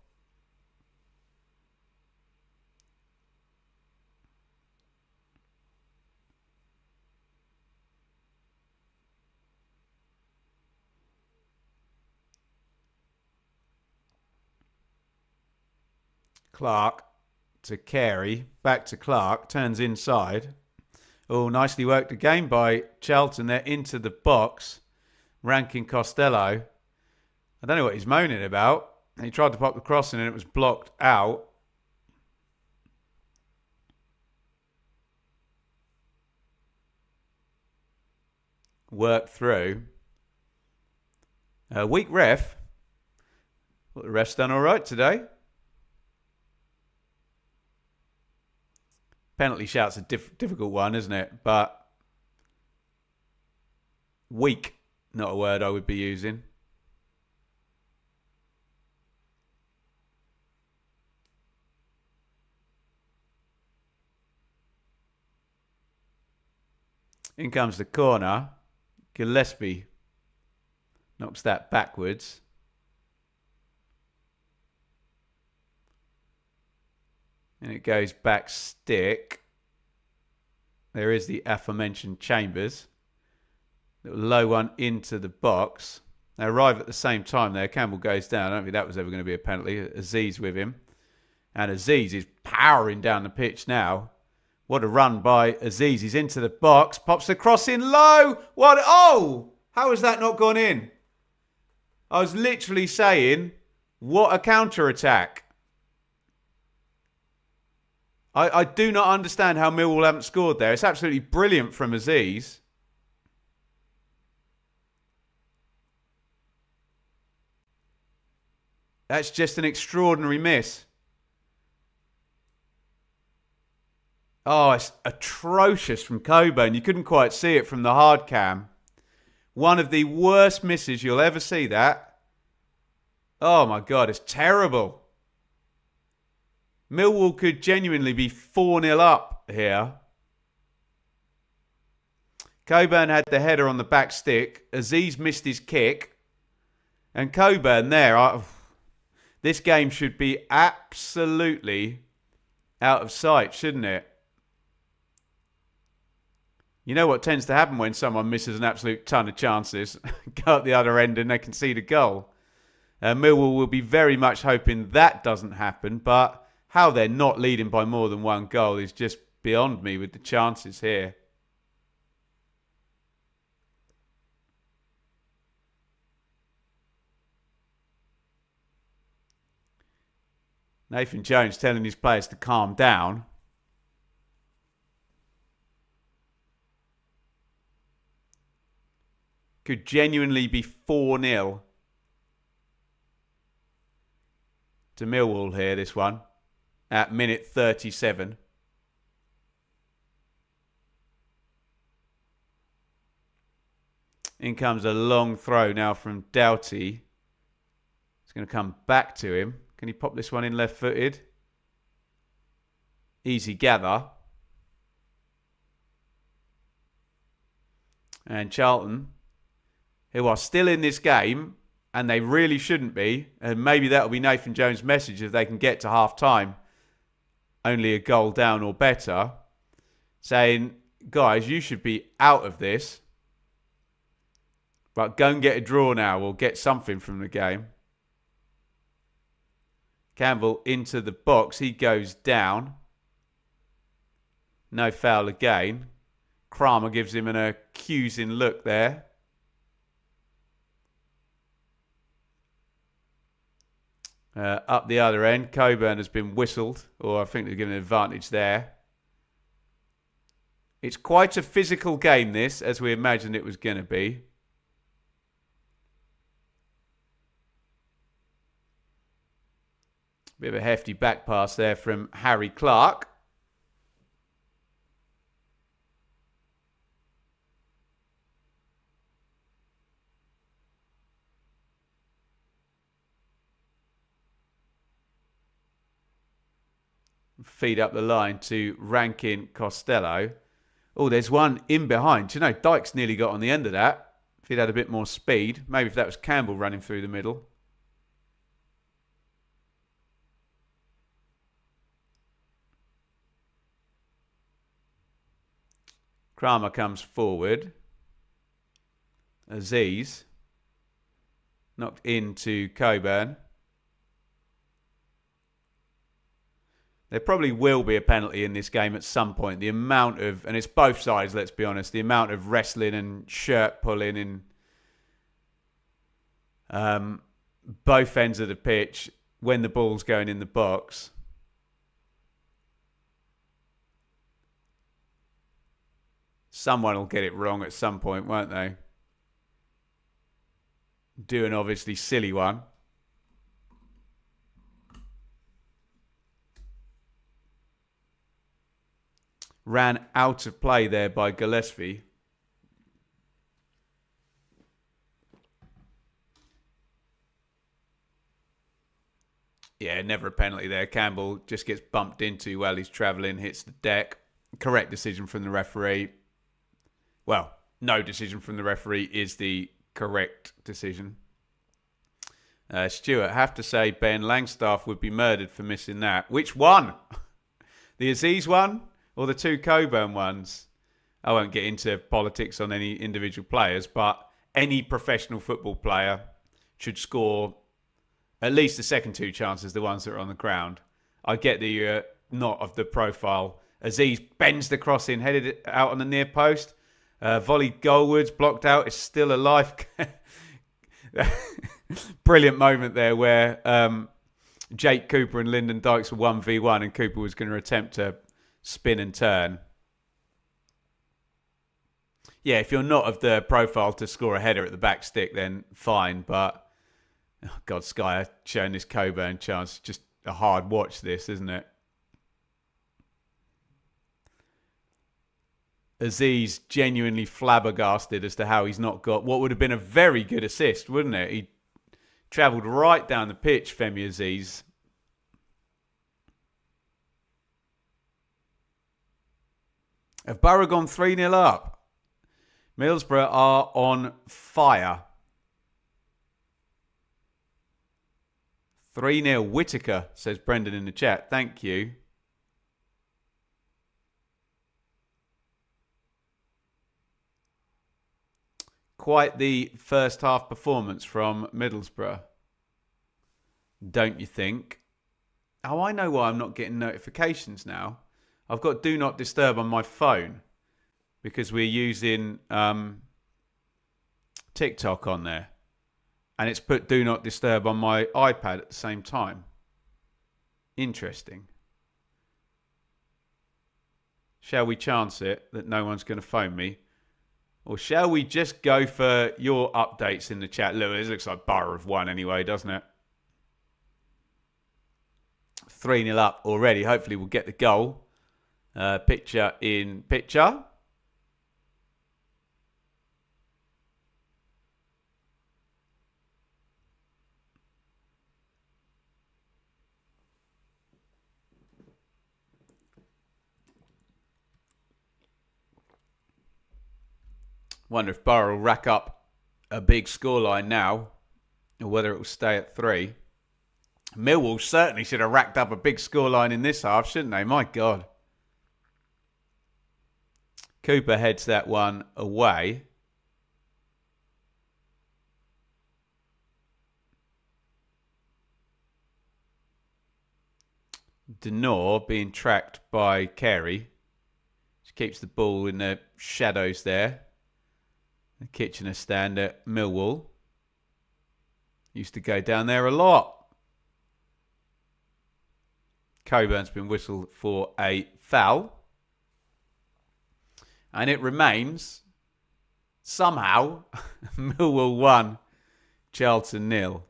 Clark to Carey, back to Clark, turns inside. Oh, nicely worked again by Charlton there into the box. Rankin Costello. I don't know what he's moaning about. He tried to pop the cross in and it was blocked out. Worked through. Weak ref. Well, the ref's done all right today. Penalty shout's a difficult one, isn't it? But weak, not a word I would be using. In comes the corner. Gillespie knocks that backwards. And it goes back stick. There is the aforementioned Chambers. Little low one into the box. They arrive at the same time there. Campbell goes down. I don't think that was ever going to be a penalty. Aziz with him. And Aziz is powering down the pitch now. What a run by Aziz. He's into the box. Pops the cross in low. What? Oh! How has that not gone in? I was literally saying, what a counter-attack. I do not understand how Millwall haven't scored there. It's absolutely brilliant from Aziz. That's just an extraordinary miss. Oh, it's atrocious from Coburn. You couldn't quite see it from the hard cam. One of the worst misses you'll ever see that. Oh my God, it's terrible. Millwall could genuinely be 4-0 up here. Coburn had the header on the back stick. Aziz missed his kick. And Coburn there. This game should be absolutely out of sight, shouldn't it? You know what tends to happen when someone misses an absolute ton of chances? Go up the other end and they concede a goal. Millwall will be very much hoping that doesn't happen, but how they're not leading by more than one goal is just beyond me with the chances here. Nathan Jones telling his players to calm down. Could genuinely be 4-0 to Millwall here, this one, at minute 37. In comes a long throw now from Doughty. It's going to come back to him. Can he pop this one in left-footed? Easy gather. And Charlton, who are still in this game, and they really shouldn't be, and maybe that'll be Nathan Jones' message if they can get to half-time, only a goal down or better, saying, guys, you should be out of this. But go and get a draw now or get something from the game. Campbell into the box. He goes down. No foul again. Kramer gives him an accusing look there. Up the other end, Coburn has been whistled, or I think they're given an advantage there. It's quite a physical game, this, as we imagined it was going to be. Bit of a hefty back pass there from Harry Clark. Feed up the line to Rankin Costello. Oh, there's one in behind. Do you know, Dykes nearly got on the end of that. If he'd had a bit more speed. Maybe if that was Campbell running through the middle. Kramer comes forward. Aziz. Knocked into Coburn. There probably will be a penalty in this game at some point. The amount of, and it's both sides, let's be honest, the amount of wrestling and shirt pulling in both ends of the pitch when the ball's going in the box. Someone will get it wrong at some point, won't they? Do an obviously silly one. Ran out of play there by Gillespie. Yeah, never a penalty there. Campbell just gets bumped into while he's travelling, hits the deck. Correct decision from the referee. Well, no decision from the referee is the correct decision. Stuart, I have to say Ben Langstaff would be murdered for missing that. Which one? The Aziz one? Or the two Coburn ones? I won't get into politics on any individual players, but any professional football player should score at least the second two chances, the ones that are on the ground. I get that you're not of the profile. Aziz bends the cross in, headed it out on the near post. Volley goalwards, blocked out, is still alive. Brilliant moment there where Jake Cooper and Lyndon Dykes were 1v1 and Cooper was going to attempt to spin and turn. Yeah, if you're not of the profile to score a header at the back stick, then fine. But, oh God, Sky showing this Coburn chance. Just a hard watch, this, isn't it? Aziz genuinely flabbergasted as to how he's not got what would have been a very good assist, wouldn't it? He travelled right down the pitch, Femi Aziz. Have Borough gone 3-0 up? Middlesbrough are on fire. 3-0 Whittaker, says Brendan in the chat. Thank you. Quite the first half performance from Middlesbrough. Don't you think? Oh, I know why I'm not getting notifications now. I've got Do Not Disturb on my phone because we're using TikTok on there. And it's put Do Not Disturb on my iPad at the same time. Interesting. Shall we chance it that no one's going to phone me? Or shall we just go for your updates in the chat? Look, it looks like Borough have won anyway, doesn't it? 3-0 up already. Hopefully we'll get the goal. Picture in picture. Wonder if Borough will rack up a big scoreline now, or whether it will stay at 3. Millwall certainly should have racked up a big scoreline in this half, shouldn't they? My God. Cooper heads that one away. Denor being tracked by Carey. She keeps the ball in the shadows there. The Kitchener stand at Millwall. Used to go down there a lot. Coburn's been whistled for a foul. And it remains, somehow, Millwall 1, Charlton 0.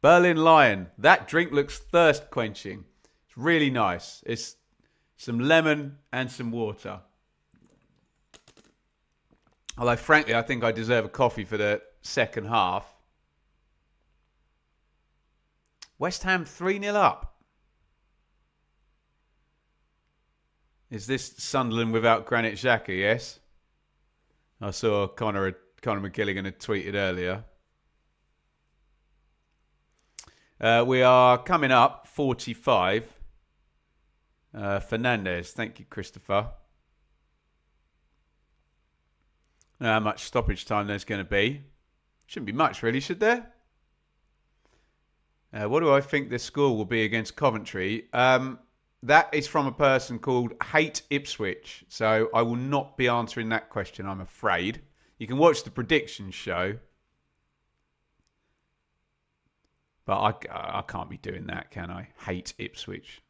Berlin Lion. That drink looks thirst quenching. It's really nice. It's some lemon and some water. Although, frankly, I think I deserve a coffee for the second half. West Ham 3-0 up. Is this Sunderland without Granit Xhaka, yes? I saw Conor McGilligan had tweeted earlier. We are coming up 45. Fernandez, thank you, Christopher. How much stoppage time there's going to be? Shouldn't be much, really, should there? What do I think the score will be against Coventry? That is from a person called Hate Ipswich. So I will not be answering that question, I'm afraid. You can watch the prediction show. But I can't be doing that, can I? Hate Ipswich.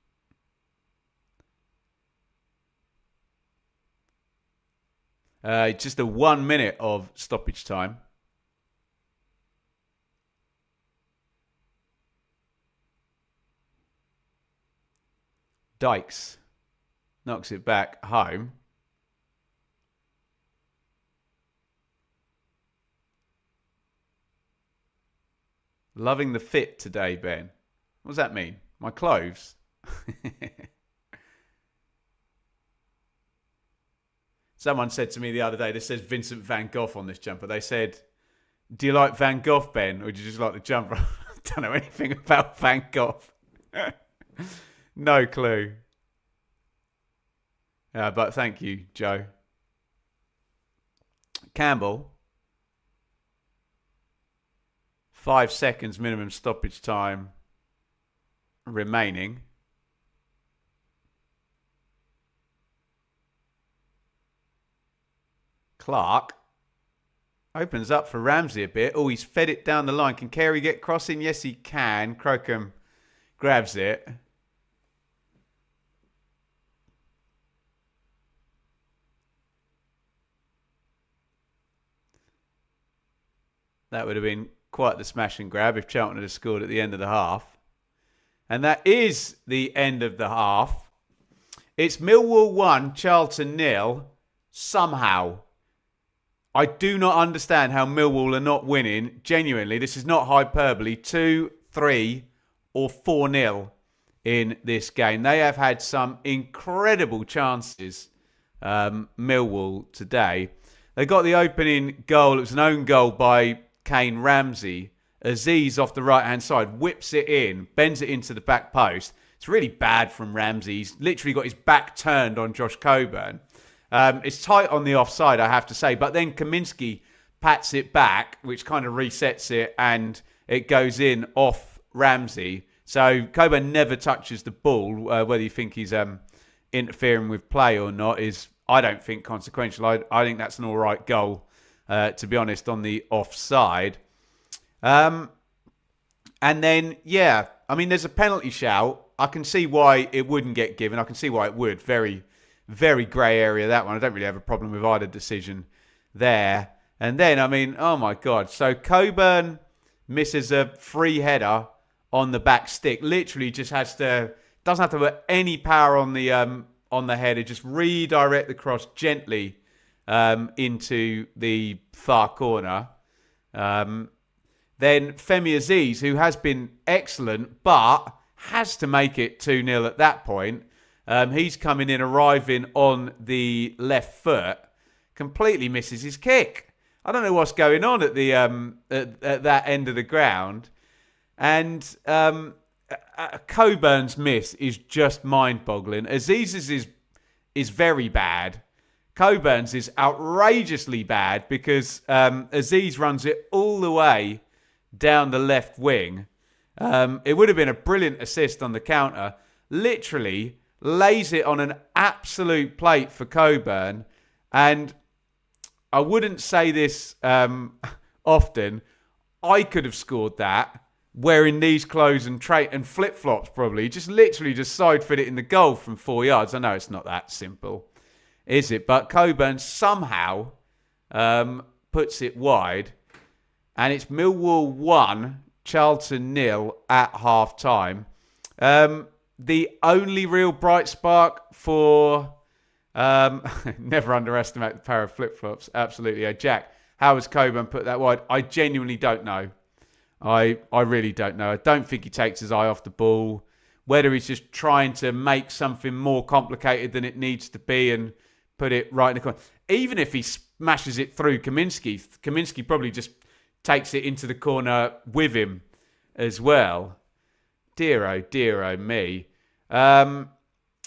Just a 1 minute of stoppage time. Dykes knocks it back home. Loving the fit today, Ben. What does that mean? My clothes? Someone said to me the other day, this says Vincent van Gogh on this jumper. They said, do you like Van Gogh, Ben? Or do you just like the jumper? I don't know anything about Van Gogh. No clue. But thank you, Joe. Campbell. 5 seconds minimum stoppage time remaining. Clark opens up for Ramsey a bit. Oh, he's fed it down the line. Can Carey get crossing? Yes, he can. Crocombe grabs it. That would have been quite the smash and grab if Charlton had scored at the end of the half. And that is the end of the half. It's Millwall 1, Charlton 0. Somehow. I do not understand how Millwall are not winning. Genuinely, this is not hyperbole. 2, 3 or 4-0 in this game. They have had some incredible chances, Millwall, today. They got the opening goal. It was an own goal by Kane Ramsey. Aziz off the right-hand side whips it in, bends it into the back post. It's really bad from Ramsey. He's literally got his back turned on Josh Coburn. It's tight on the offside, I have to say. But then Kaminski pats it back, which kind of resets it, and it goes in off Ramsey. So Coburn never touches the ball. Whether you think he's interfering with play or not is, I don't think, consequential. I think that's an all right goal, to be honest, on the offside. And then, yeah, I mean, there's a penalty shout. I can see why it wouldn't get given. I can see why it would. Very, very grey area, that one. I don't really have a problem with either decision there. And then, I mean, oh my God. So Coburn misses a free header on the back stick. Literally just doesn't have to put any power on the header. Just redirect the cross gently into the far corner. Then Femi Aziz, who has been excellent, but has to make it 2-0 at that point. He's coming in, arriving on the left foot, completely misses his kick. I don't know what's going on at the at that end of the ground. And Coburn's miss is just mind-boggling. Aziz's is very bad. Coburn's is outrageously bad because Aziz runs it all the way down the left wing. It would have been a brilliant assist on the counter. literally lays it on an absolute plate for Coburn. And I wouldn't say this often. I could have scored that wearing these clothes and flip-flops probably. Just literally just side-foot it in the goal from 4 yards. I know it's not that simple, is it? But Coburn somehow puts it wide. And it's Millwall 1, Charlton 0 at half-time. The only real bright spark for... never underestimate the power of flip-flops. Absolutely. Jack, how has Coburn put that wide? I genuinely don't know. I really don't know. I don't think he takes his eye off the ball. Whether he's just trying to make something more complicated than it needs to be and put it right in the corner. Even if he smashes it through Kaminsky probably just takes it into the corner with him as well. Dear oh me.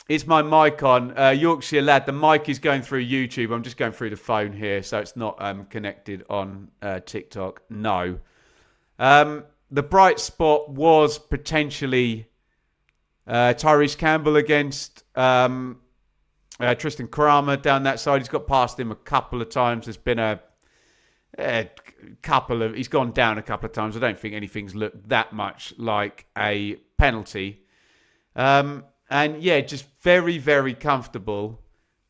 Is my mic on? Yorkshire lad, the mic is going through YouTube. I'm just going through the phone here, so it's not connected on TikTok. No. The bright spot was potentially Tyrese Campbell against Tristan Kramer down that side. He's got past him a couple of times. There's been he's gone down a couple of times. I don't think anything's looked that much like a penalty. And yeah, just very, very comfortable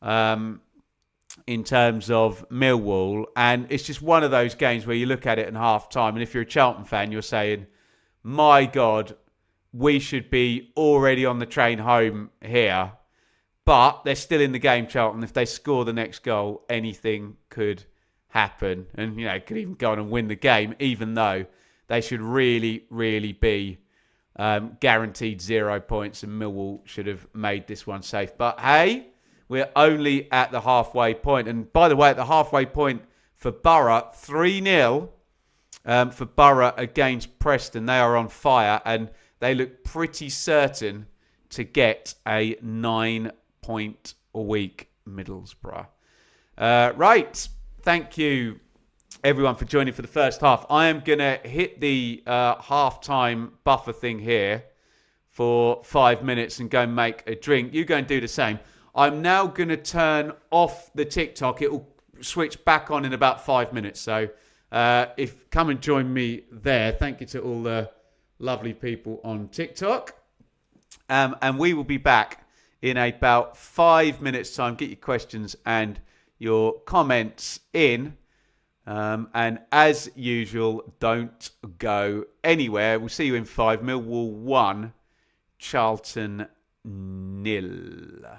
in terms of Millwall. And it's just one of those games where you look at it in half time. And if you're a Charlton fan, you're saying, my God, we should be already on the train home here. But they're still in the game, Charlton. If they score the next goal, anything could happen. And, could even go on and win the game, even though they should really, really be guaranteed 0 points, and Millwall should have made this one safe. But hey, we're only at the halfway point. And by the way, at the halfway point for Borough, 3-0 for Borough against Preston. They are on fire and they look pretty certain to get a 9-point a week, Middlesbrough. Right. Thank you, everyone, for joining for the first half. I am going to hit the half-time buffer thing here for 5 minutes and go and make a drink. You go and do the same. I'm now going to turn off the TikTok. It will switch back on in about 5 minutes. So come and join me there. Thank you to all the lovely people on TikTok. And we will be back in about 5 minutes' time. Get your questions and your comments in. And as usual, don't go anywhere. We'll see you in 5. Millwall 1, Charlton 0.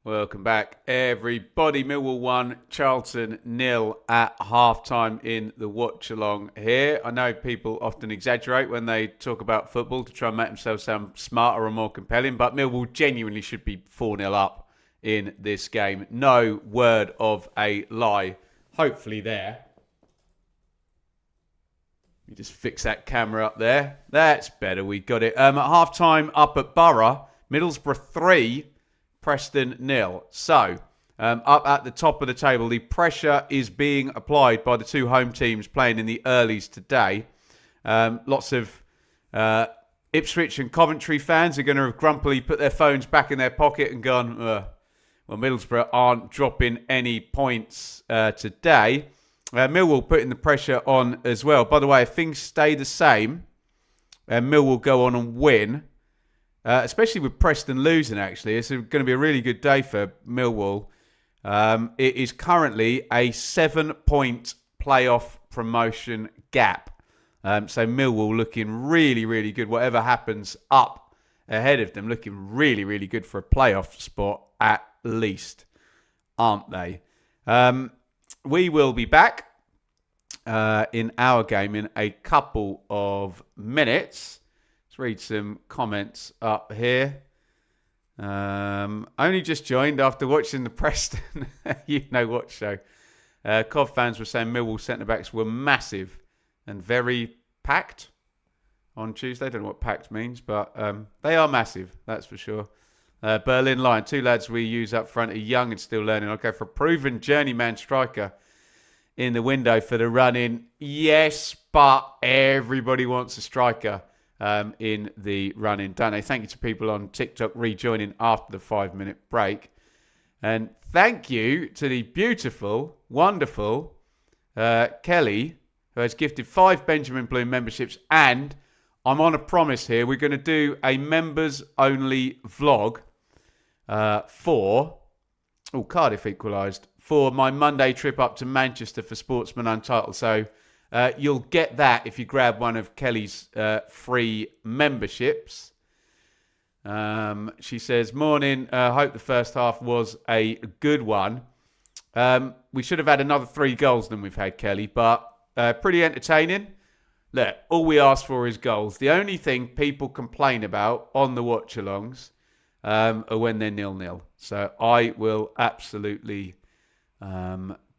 Welcome back, everybody. Millwall 1, Charlton 0 at half-time in the watch-along here. I know people often exaggerate when they talk about football to try and make themselves sound smarter or more compelling, but Millwall genuinely should be 4-0 up in this game. No word of a lie. Hopefully there. You just fix that camera up there. That's better. We got it. At half-time up at Borough, Middlesbrough 3, Preston 0. So, up at the top of the table, the pressure is being applied by the two home teams playing in the earlies today. Lots of Ipswich and Coventry fans are going to have grumpily put their phones back in their pocket and gone, well, Middlesbrough aren't dropping any points today. Millwall putting the pressure on as well. By the way, if things stay the same, Millwall go on and win, especially with Preston losing, actually. It's going to be a really good day for Millwall. It is currently a 7-point playoff promotion gap. So Millwall looking really, really good. Whatever happens up ahead of them, looking really, really good for a playoff spot at least, aren't they? We will be back in our game in a couple of minutes. Let's read some comments up here. Only just joined after watching the Preston You Know What show. Cov fans were saying Millwall centre-backs were massive and very packed on Tuesday. I don't know what packed means, but they are massive, that's for sure. Berlin Lion, two lads we use up front are young and still learning. I'll go for a proven journeyman striker in the window for the run-in. Yes, but everybody wants a striker in the run-in, don't they? Thank you to people on TikTok rejoining after the 5-minute break. And thank you to the beautiful, wonderful Kelly, who has gifted 5 Benjamin Bloom memberships. And I'm on a promise here. We're going to do a members-only vlog for Cardiff equalised, for my Monday trip up to Manchester for Sportsman Untitled. So you'll get that if you grab one of Kelly's free memberships. She says, morning, hope the first half was a good one. We should have had another 3 goals than we've had, Kelly, but pretty entertaining. Look, all we ask for is goals. The only thing people complain about on the watch-alongs are when they're 0-0. So I will absolutely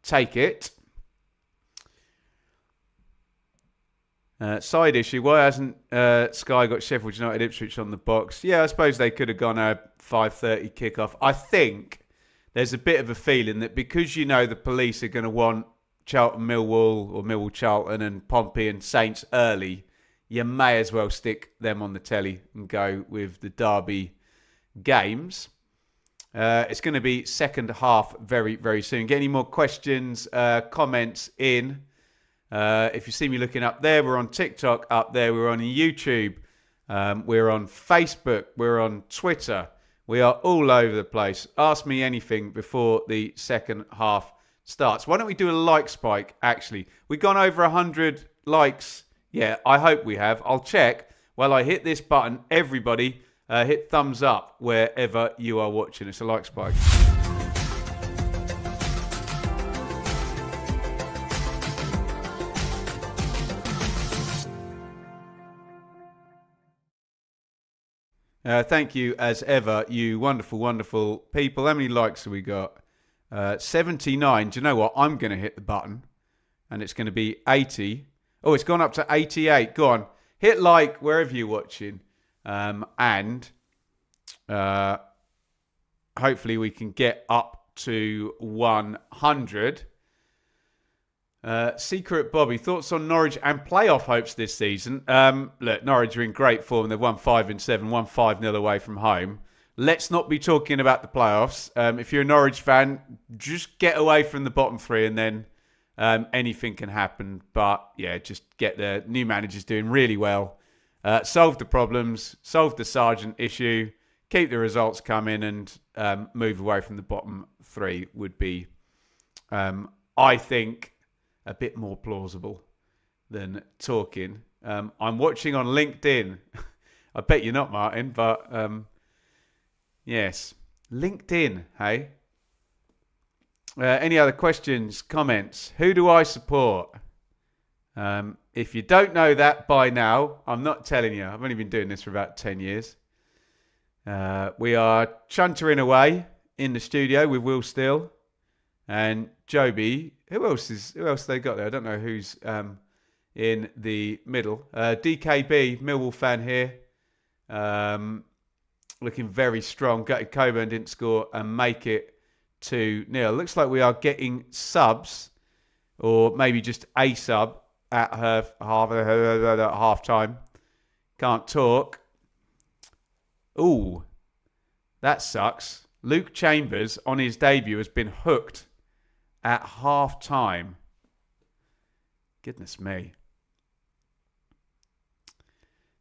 take it. Side issue, why hasn't Sky got Sheffield United Ipswich on the box? Yeah, I suppose they could have gone a 5:30 kickoff. I think there's a bit of a feeling that because you know the police are going to want Charlton Millwall or Millwall Charlton and Pompey and Saints early, you may as well stick them on the telly and go with the Derby games. It's going to be second half very, very soon. Get any more questions, comments in. If you see me looking up there, we're on TikTok up there. We're on YouTube. We're on Facebook. We're on Twitter. We are all over the place. Ask me anything before the second half starts. Why don't we do a like spike, actually? We've gone over 100 likes. Yeah, I hope we have. I'll check. While I hit this button, everybody hit thumbs up wherever you are watching. It's a like spike. Thank you as ever, you wonderful, wonderful people. How many likes have we got? 79. Do you know what? I'm going to hit the button and it's going to be 80. Oh, it's gone up to 88. Go on. Hit like wherever you're watching. And hopefully we can get up to 100. Secret Bobby, thoughts on Norwich and playoff hopes this season? Look, Norwich are in great form. They've won 5 in 7, won 5-0 away from home. Let's not be talking about the playoffs. If you're a Norwich fan, just get away from the bottom 3 and then anything can happen. But yeah, just get the new managers doing really well. Solve the problems, solve the Sargent issue, keep the results coming and move away from the bottom 3 would be, I think, a bit more plausible than talking. I'm watching on LinkedIn. I bet you're not, Martin, but yes. LinkedIn, hey? Any other questions, comments? Who do I support? If you don't know that by now, I'm not telling you. I've only been doing this for about 10 years. We are chuntering away in the studio with Will Steele and Joby. Who else they got there? I don't know who's in the middle. DKB, Millwall fan here. Looking very strong. Gutted Coburn didn't score and make it 2-0. Looks like we are getting subs, or maybe just a sub at half time. Can't talk. Ooh, that sucks. Luke Chambers on his debut has been hooked at half time. Goodness me.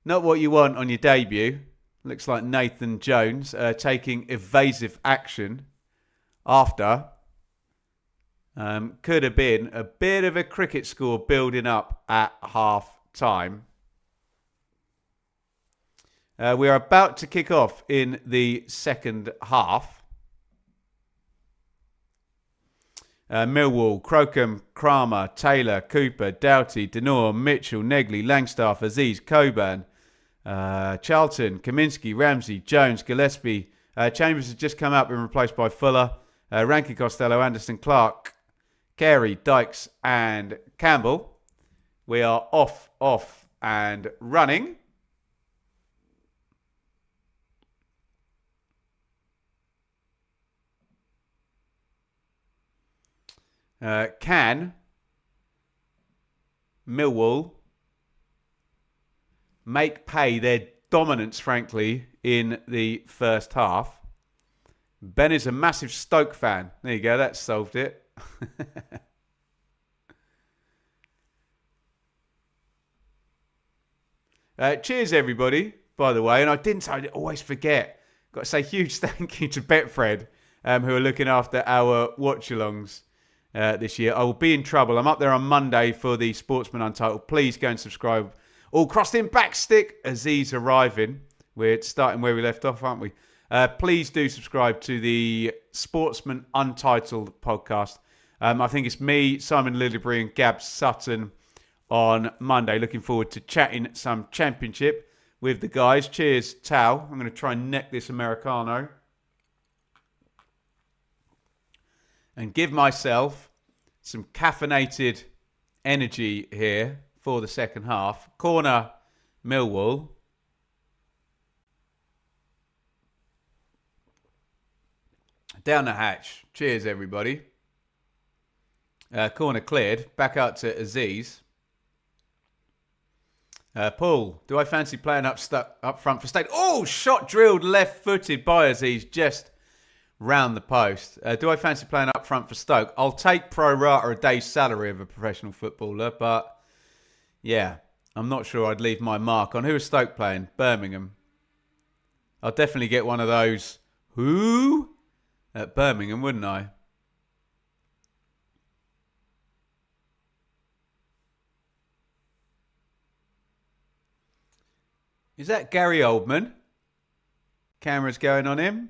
Not what you want on your debut. Looks like Nathan Jones taking evasive action after. Could have been a bit of a cricket score building up at half time. We are about to kick off in the second half. Millwall, Crocombe, Kramer, Taylor, Cooper, Doughty, Denor, Mitchell, Negley, Langstaff, Aziz, Coburn, Charlton, Kaminsky, Ramsey, Jones, Gillespie. Chambers has just come up and replaced by Fuller. Rankin, Costello, Anderson, Clark, Carey, Dykes and Campbell. We are off and running. Can Millwall make pay their dominance, frankly, in the first half? Ben is a massive Stoke fan. There you go, that solved it. Cheers, everybody, by the way. And I always forget. Got to say huge thank you to Betfred, who are looking after our watch-alongs this year. I will be in trouble. I'm up there on Monday for the Sportsman Untitled. Please go and subscribe. All crossed in backstick. Aziz arriving. We're starting where we left off, aren't we? Please do subscribe to the Sportsman Untitled podcast. I think it's me, Simon Lillibury and Gab Sutton on Monday. Looking forward to chatting some Championship with the guys. Cheers, Tao. I'm going to try and neck this Americano and give myself some caffeinated energy here for the second half. Corner, Millwall. Down the hatch. Cheers, everybody. Corner cleared. Back out to Aziz. Paul, do I fancy playing up front for State? Oh, shot drilled left-footed by Aziz just round the post. Do I fancy playing up front for Stoke? I'll take pro rata a day's salary of a professional footballer, but yeah, I'm not sure I'd leave my mark on. Who is Stoke playing? Birmingham. I'll definitely get one of those who at Birmingham, wouldn't I? Is that Gary Oldman? Camera's going on him.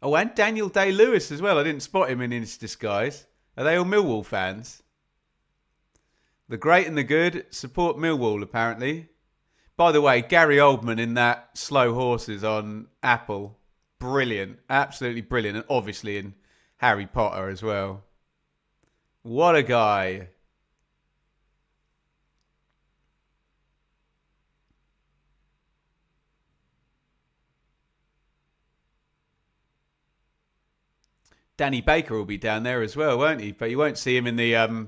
Oh, and Daniel Day-Lewis as well. I didn't spot him in his disguise. Are they all Millwall fans? The great and the good support Millwall, apparently. By the way, Gary Oldman in that Slow Horses on Apple. Brilliant. Absolutely brilliant. And obviously in Harry Potter as well. What a guy. Danny Baker will be down there as well, won't he? But you won't see him in the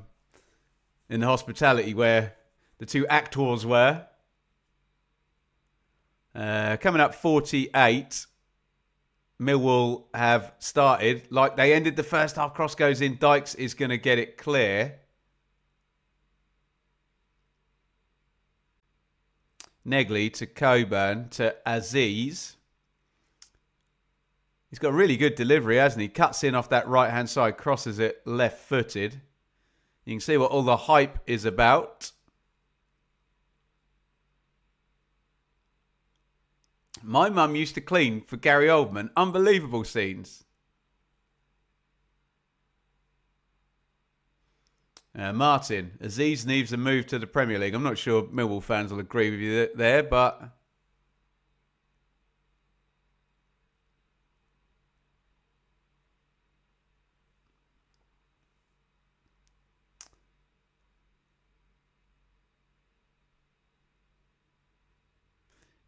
hospitality where the two actors were. Coming up 48. Millwall have started. Like they ended the first half. Cross goes in. Dykes is going to get it clear. Negley to Coburn to Aziz. He's got a really good delivery, hasn't he? Cuts in off that right-hand side, crosses it left-footed. You can see what all the hype is about. My mum used to clean for Gary Oldman. Unbelievable scenes. Martin, Aziz needs a move to the Premier League. I'm not sure Millwall fans will agree with you there, but...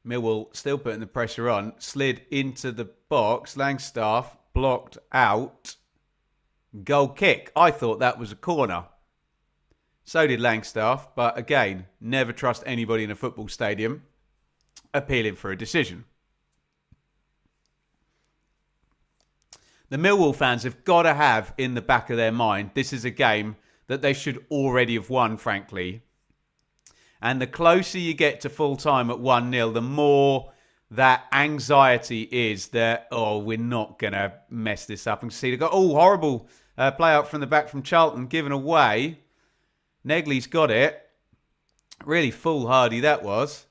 Millwall still putting the pressure on. Slid into the box. Langstaff blocked out. Goal kick. I thought that was a corner. So did Langstaff. But again, never trust anybody in a football stadium appealing for a decision. The Millwall fans have got to have in the back of their mind, this is a game that they should already have won, frankly. And the closer you get to full time at 1-0, the more that anxiety is that, oh, we're not going to mess this up. And see, they got, horrible play out from the back from Charlton, given away. Negley's got it. Really foolhardy that was.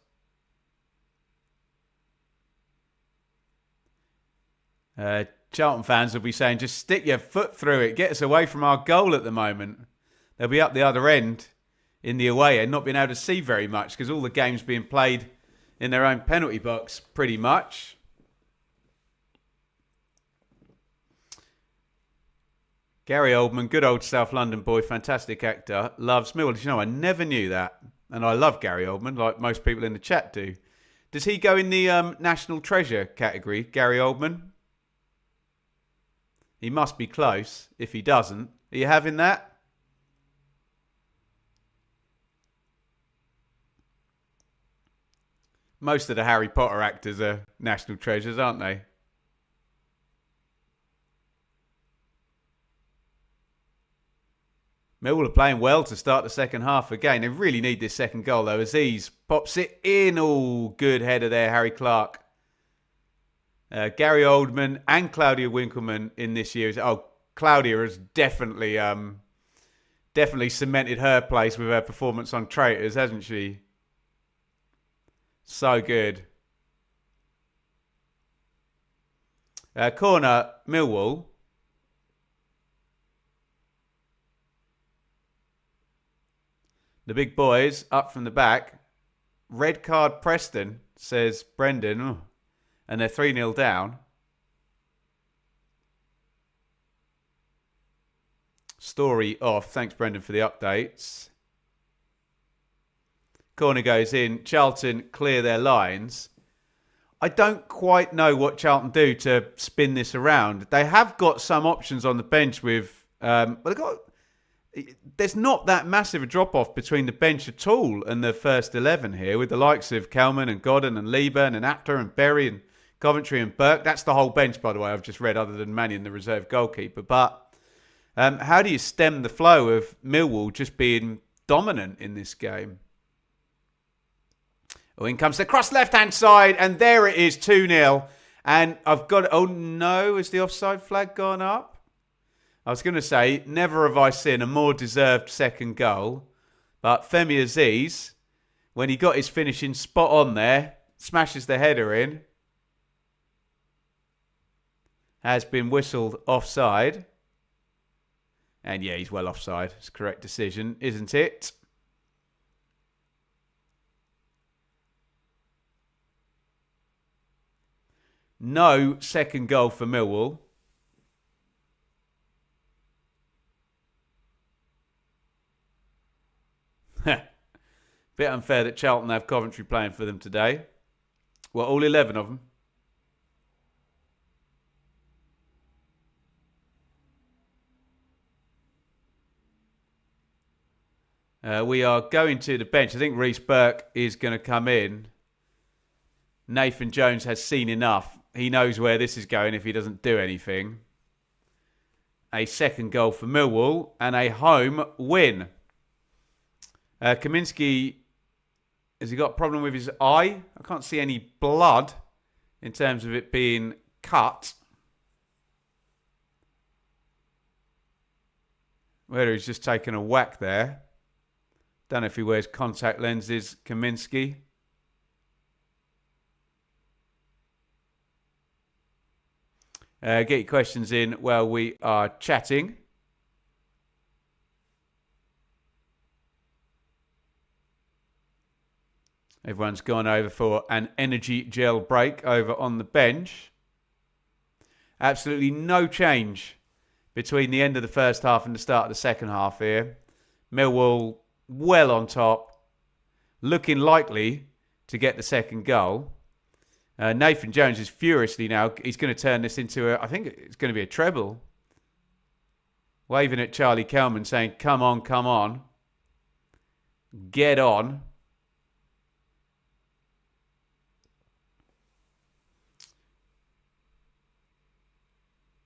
Charlton fans will be saying, just stick your foot through it. Get us away from our goal at the moment. They'll be up the other end in the away end, not being able to see very much because all the games being played in their own penalty box, pretty much. Gary Oldman, good old South London boy, fantastic actor, loves Millwall. You know, I never knew that. And I love Gary Oldman, like most people in the chat do. Does he go in the National Treasure category, Gary Oldman? He must be close. If he doesn't, are you having that? Most of the Harry Potter actors are national treasures, aren't they? Millwall are playing well to start the second half again. They really need this second goal, though. Aziz pops it in. Oh, good header there, Harry Clark. Gary Oldman and Claudia Winkleman in this year's... Oh, Claudia has definitely cemented her place with her performance on Traitors, hasn't she? So good. Corner, Millwall. The big boys up from the back. Red card Preston, says Brendan. Oh. And they're 3-0 down. Story off. Thanks, Brendan, for the updates. Corner goes in. Charlton clear their lines. I don't quite know what Charlton do to spin this around. They have got some options on the bench with... there's not that massive a drop-off between the bench at all and the first 11 here, with the likes of Kelman and Godden and Liebern and Apter and Berry and Coventry and Burke. That's the whole bench, by the way, I've just read, other than Mannion, the reserve goalkeeper. But how do you stem the flow of Millwall just being dominant in this game? Oh, in comes the cross left-hand side, and there it is, 2-0. And I've got... Oh, no, has the offside flag gone up? I was going to say, never have I seen a more deserved second goal. But Femi Aziz, when he got his finishing spot on there, smashes the header in. Has been whistled offside. And yeah, he's well offside. It's a correct decision, isn't it? No second goal for Millwall. Bit unfair that Charlton have Coventry playing for them today. Well, all 11 of them. We are going to the bench. I think Reece Burke is going to come in. Nathan Jones has seen enough. He knows where this is going if he doesn't do anything. A second goal for Millwall and a home win. Kaminski, has he got a problem with his eye? I can't see any blood in terms of it being cut. Whether he's just taken a whack there. Don't know if he wears contact lenses, Kaminski. Get your questions in while we are chatting. Everyone's gone over for an energy gel break over on the bench. Absolutely no change between the end of the first half and the start of the second half here. Millwall well on top, looking likely to get the second goal. Nathan Jones is furiously now. He's going to turn this into I think it's going to be a treble. Waving at Charlie Kelman saying, come on, come on. Get on.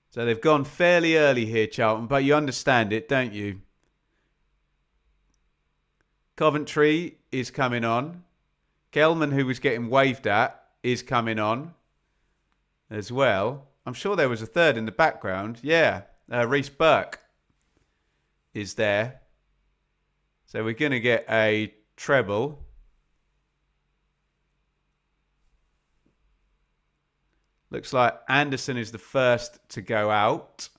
So they've gone fairly early here, Charlton, but you understand it, don't you? Coventry is coming on. Kelman, who was getting waved at, is coming on as well. I'm sure there was a third in the background. Yeah, Reece Burke is there. So we're going to get a treble. Looks like Anderson is the first to go out.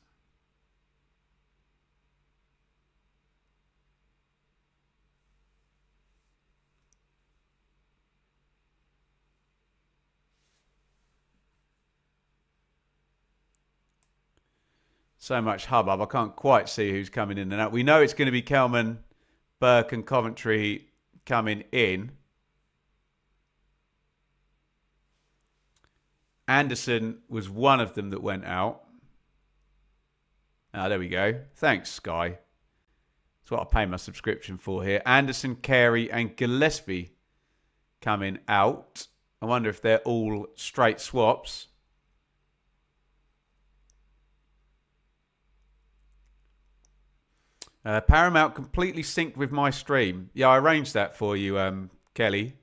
So much hubbub. I can't quite see who's coming in and out. We know it's going to be Kelman, Burke and Coventry coming in. Anderson was one of them that went out. There we go. Thanks, Sky. That's what I pay my subscription for here. Anderson, Carey and Gillespie coming out. I wonder if they're all straight swaps. Paramount completely synced with my stream. Yeah, I arranged that for you, Kelly.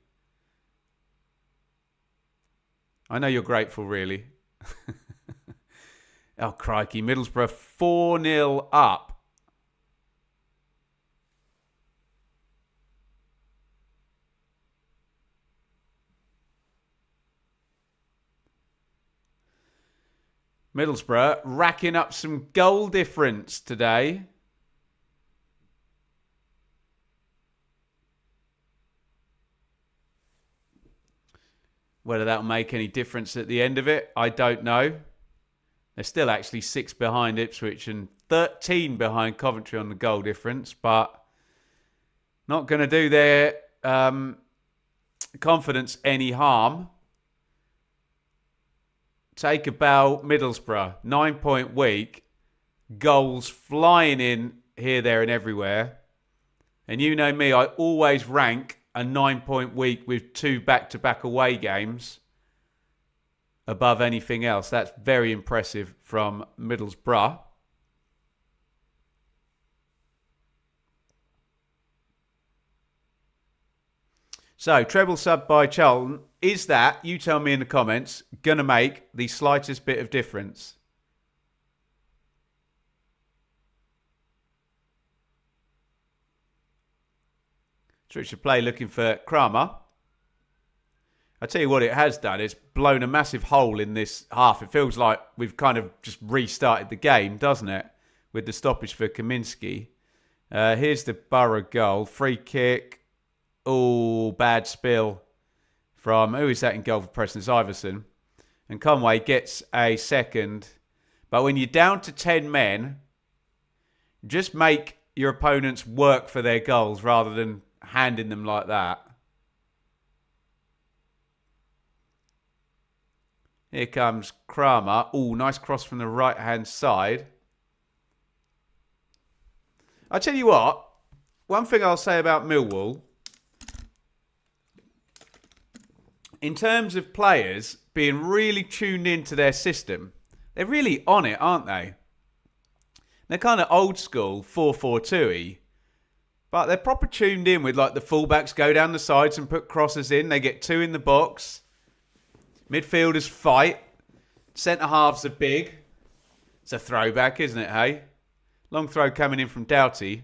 I know you're grateful, really. Oh, crikey. Middlesbrough 4-0 up. Middlesbrough racking up some goal difference today. Whether that'll make any difference at the end of it, I don't know. They're still actually 6 behind Ipswich and 13 behind Coventry on the goal difference, but not going to do their confidence any harm. Take a bow, Middlesbrough. 9-point week. Goals flying in here, there and everywhere. And you know me, I always rank a 9-point week with 2 back-to-back away games above anything else. That's very impressive from Middlesbrough. So, treble sub by Charlton. Is that, you tell me in the comments, going to make the slightest bit of difference? Switch to play looking for Kramer. I tell you what it has done. It's blown a massive hole in this half. It feels like we've kind of just restarted the game, doesn't it? With the stoppage for Kaminski. Here's the Borough goal. Free kick. Oh, bad spill from... Who is that in goal for Preston? It's Iverson. And Conway gets a second. But when you're down to 10 men, just make your opponents work for their goals rather than handing them like that. Here comes Kramer. Oh, nice cross from the right-hand side. I tell you what, one thing I'll say about Millwall, in terms of players being really tuned into their system, they're really on it, aren't they? They're kind of old school 4-4-2-y. But they're proper tuned in with like the fullbacks go down the sides and put crosses in. They get 2 in the box. Midfielders fight. Centre-halves are big. It's a throwback, isn't it, hey? Long throw coming in from Doughty.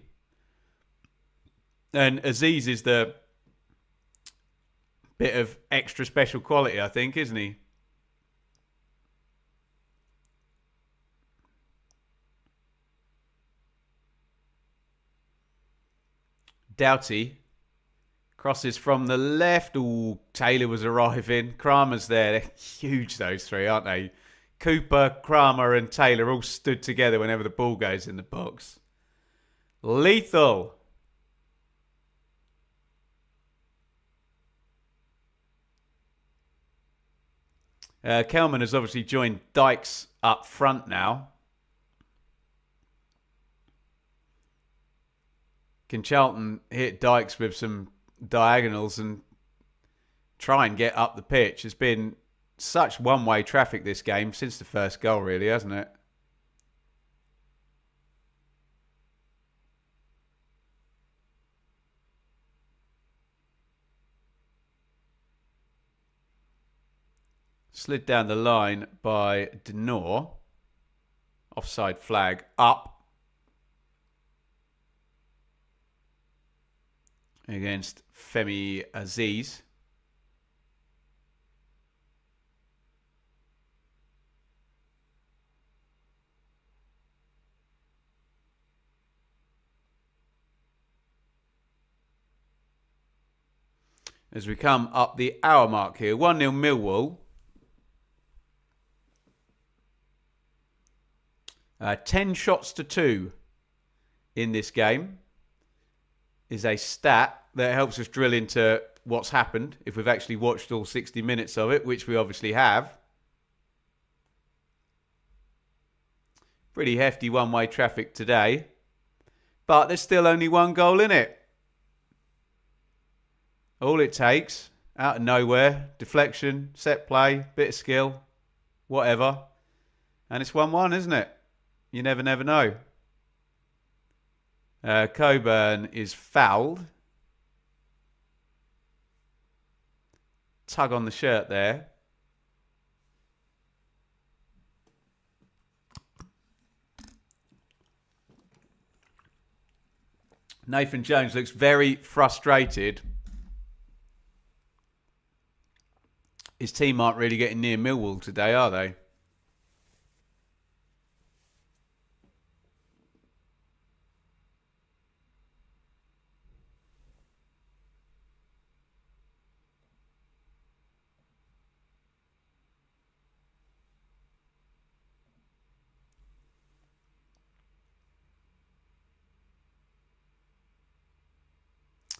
And Aziz is the bit of extra special quality, I think, isn't he? Doughty crosses from the left. Ooh, Taylor was arriving. Kramer's there. They're huge, those three, aren't they? Cooper, Kramer and Taylor all stood together whenever the ball goes in the box. Lethal. Kelman has obviously joined Dykes up front now. Can Charlton hit Dykes with some diagonals and try and get up the pitch? It's been such one-way traffic this game since the first goal, really, hasn't it? Slid down the line by Denor. Offside flag up. Against Femi Aziz. As we come up the hour mark here. 1-0 Millwall. 10 shots to 2 in this game is a stat that helps us drill into what's happened if we've actually watched all 60 minutes of it, which we obviously have. Pretty hefty one-way traffic today, but there's still only one goal in it. All it takes, out of nowhere, deflection, set play, bit of skill, whatever, and it's 1-1, isn't it? You never know. Coburn is fouled. Tug on the shirt there. Nathan Jones looks very frustrated. His team aren't really getting near Millwall today, are they?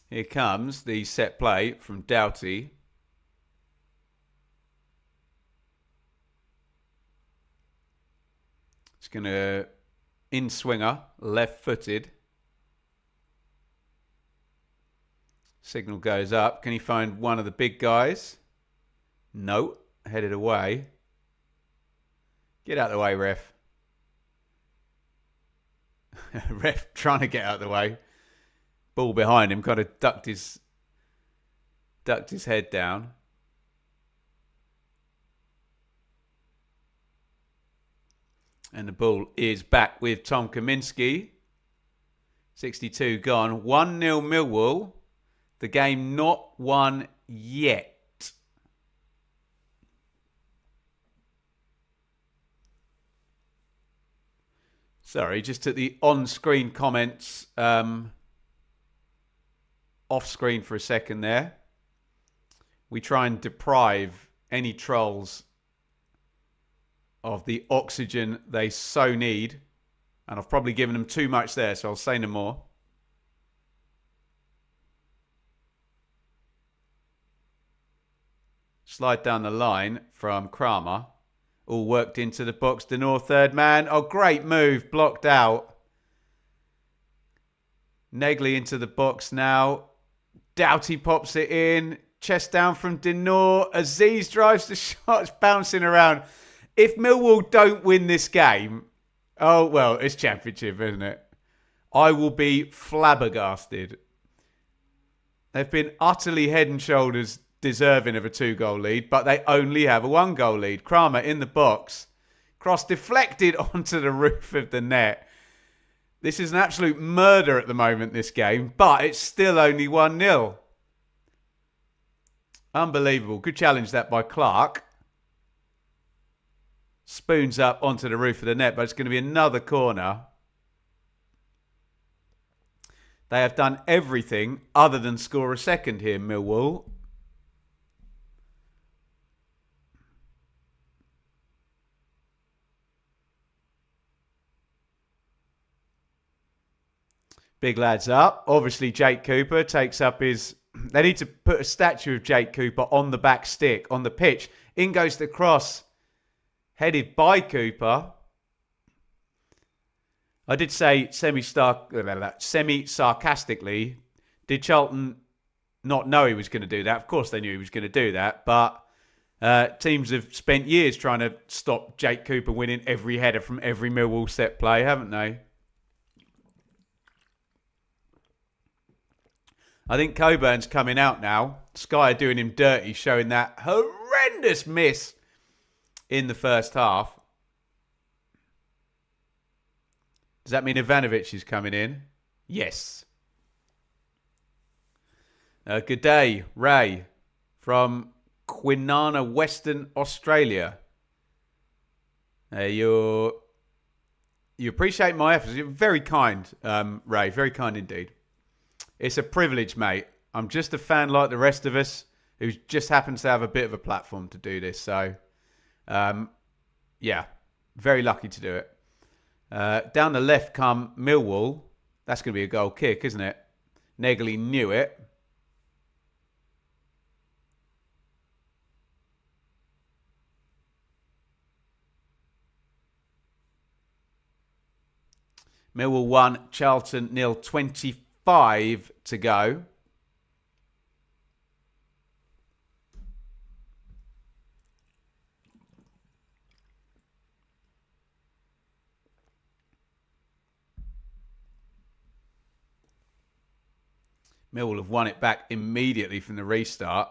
Here comes the set play from Doughty. It's going to in-swinger, left-footed. Signal goes up. Can he find one of the big guys? No. Headed away. Get out of the way, ref. Ref trying to get out of the way. Ball behind him, kind of ducked his head down. And the ball is back with Tom Kaminski. 62 gone. 1-0 Millwall. The game not won yet. Sorry, just took the on-screen comments off-screen for a second there. We try and deprive any trolls of the oxygen they so need. And I've probably given them too much there, so I'll say no more. Slide down the line from Kramer. All worked into the box. Denor, third man. Oh, great move. Blocked out. Negley into the box now. Doughty pops it in. Chest down from Denor. Aziz drives the shots, bouncing around. If Millwall don't win this game, oh, well, it's Championship, isn't it? I will be flabbergasted. They've been utterly head and shoulders deserving of a 2-goal lead, but they only have a 1-goal lead. Kramer in the box. Cross deflected onto the roof of the net. This is an absolute murder at the moment, this game, but it's still only 1-0. Unbelievable. Good challenge that by Clark. Spoons up onto the roof of the net, but it's going to be another corner. They have done everything other than score a second here, Millwall. Big lads up. Obviously, Jake Cooper takes up his... They need to put a statue of Jake Cooper on the back stick, on the pitch. In goes the cross, headed by Cooper. I did say semi-sarcastically, did Charlton not know he was going to do that? Of course they knew he was going to do that, but teams have spent years trying to stop Jake Cooper winning every header from every Millwall set play, haven't they? I think Coburn's coming out now. Sky are doing him dirty, showing that horrendous miss in the first half. Does that mean Ivanovic is coming in? Yes. Good day, Ray, from Kwinana, Western Australia. You appreciate my efforts. You're very kind, Ray. Very kind indeed. It's a privilege, mate. I'm just a fan like the rest of us who just happens to have a bit of a platform to do this. So, yeah, very lucky to do it. Down the left come Millwall. That's going to be a goal kick, isn't it? Negley knew it. Millwall 1, Charlton 0, 25 to go. Millwall have won it back immediately from the restart.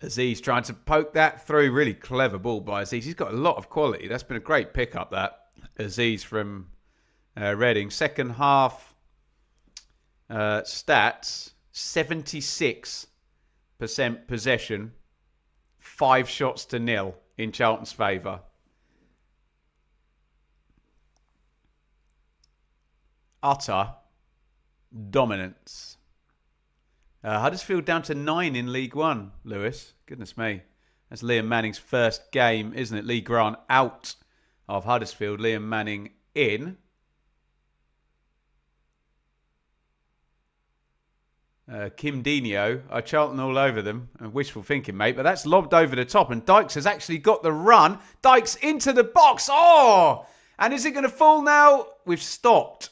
Aziz trying to poke that through. Really clever ball by Aziz. He's got a lot of quality. That's been a great pickup, that. Aziz from Reading. Second half stats. 76% possession. 5 shots to 0 in Charlton's favour. Utter dominance. Huddersfield down to 9 in League One, Lewis. Goodness me. That's Liam Manning's first game, isn't it? Lee Grant out of Huddersfield. Liam Manning in. Kim Dino. Charlton all over them. Wishful thinking, mate. But that's lobbed over the top. And Dykes has actually got the run. Dykes into the box. Oh! And is it going to fall now? We've stopped.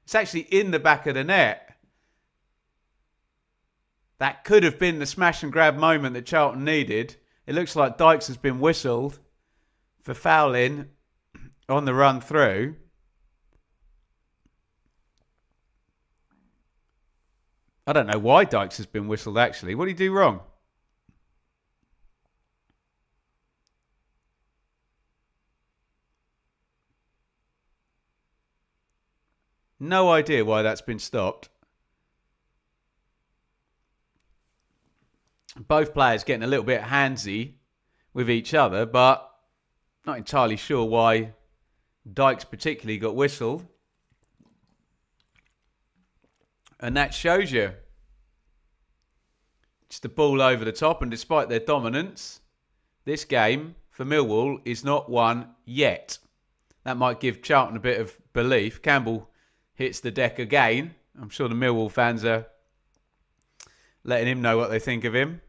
It's actually in the back of the net. That could have been the smash and grab moment that Charlton needed. It looks like Dykes has been whistled for fouling on the run through. I don't know why Dykes has been whistled, actually. What did he do wrong? No idea why that's been stopped. Both players getting a little bit handsy with each other, but not entirely sure why Dykes particularly got whistled. And that shows you. Just the ball over the top, and despite their dominance, this game for Millwall is not won yet. That might give Charlton a bit of belief. Campbell hits the deck again. I'm sure the Millwall fans are letting him know what they think of him.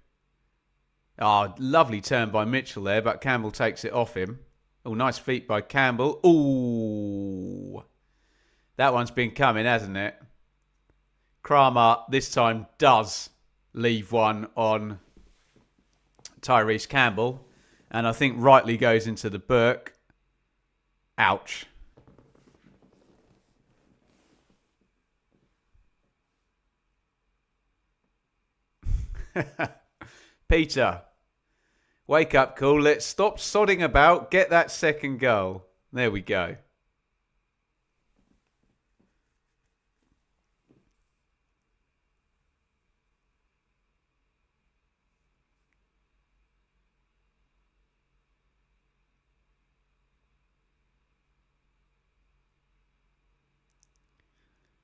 Oh, lovely turn by Mitchell there, but Campbell takes it off him. Oh, nice feet by Campbell. Ooh. That one's been coming, hasn't it? Kramer this time does leave one on Tyrese Campbell. And I think rightly goes into the Burke. Ouch. Peter, wake up, cool. Let's stop sodding about. Get that second goal. There we go.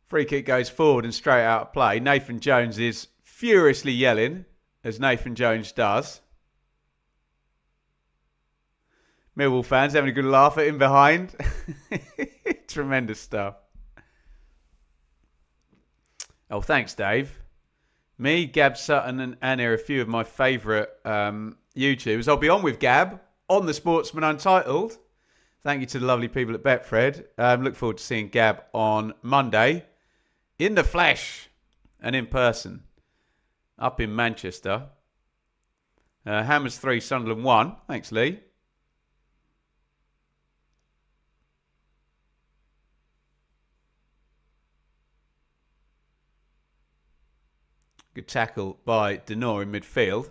Free kick goes forward and straight out of play. Nathan Jones is furiously yelling, as Nathan Jones does. Millwall fans having a good laugh at him behind. Tremendous stuff. Oh, thanks, Dave. Me, Gab Sutton and Annie are a few of my favourite YouTubers. I'll be on with Gab on the Sportsman Untitled. Thank you to the lovely people at Betfred. Look forward to seeing Gab on Monday in the flesh and in person up in Manchester. Hammers 3, Sunderland 1. Thanks, Lee. Good tackle by Denor in midfield.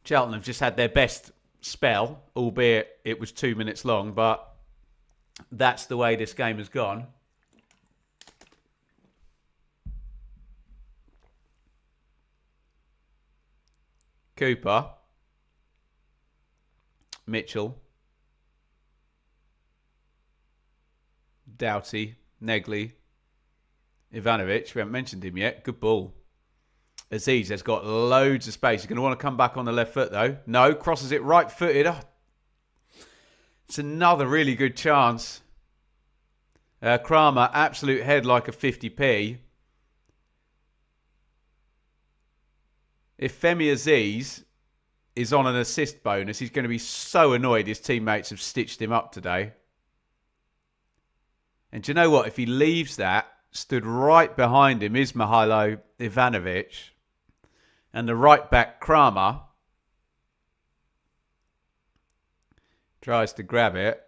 Charlton have just had their best spell, albeit it was 2 minutes long, but that's the way this game has gone. Cooper. Mitchell. Doughty. Negley. Ivanovic. We haven't mentioned him yet. Good ball. Aziz has got loads of space. He's going to want to come back on the left foot, though. No, crosses it right-footed. Oh. It's another really good chance. Kramer, absolute head like a 50p. If Femi Aziz is on an assist bonus, he's going to be so annoyed his teammates have stitched him up today. And do you know what? If he leaves that, stood right behind him is Mihailo Ivanovic. And the right back, Kramer, tries to grab it.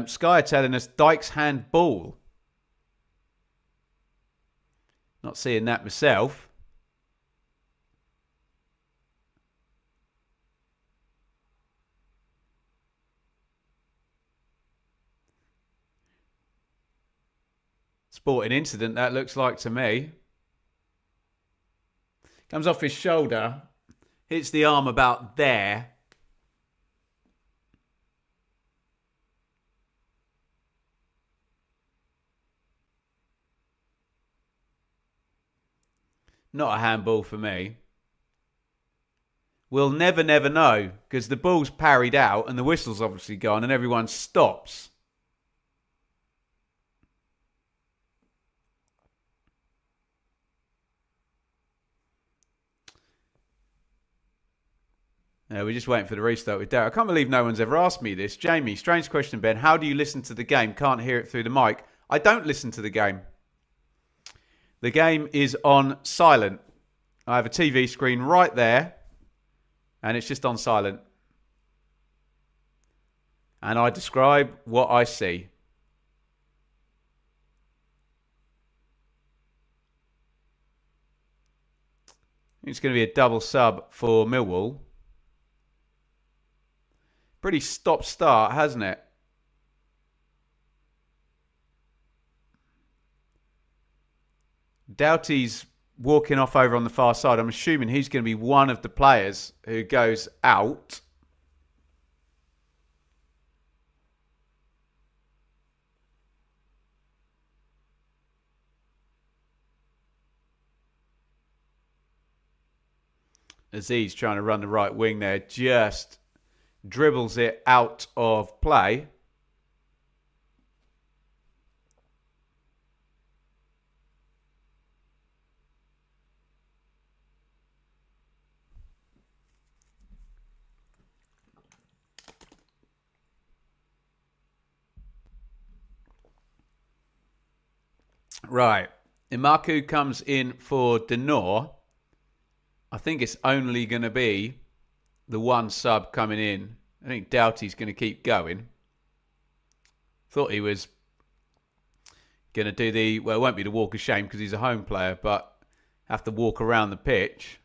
Sky are telling us Dyke's hand ball. Not seeing that myself. Sporting incident, that looks like to me. Comes off his shoulder. Hits the arm about there. Not a handball for me. We'll never know because the ball's parried out and the whistle's obviously gone and everyone stops. We're just waiting for the restart with Darren. I can't believe no one's ever asked me this. Jamie, strange question, Ben. How do you listen to the game? Can't hear it through the mic. I don't listen to the game. The game is on silent. I have a TV screen right there, and it's just on silent. And I describe what I see. It's going to be a double sub for Millwall. Pretty stop-start, hasn't it? Doughty's walking off over on the far side. I'm assuming he's going to be one of the players who goes out. Aziz trying to run the right wing there. Just dribbles it out of play. Right. Imaku comes in for Denor. I think it's only going to be the one sub coming in. I think Doughty's going to keep going. Thought he was going to do the... Well, it won't be the walk of shame because he's a home player, but have to walk around the pitch.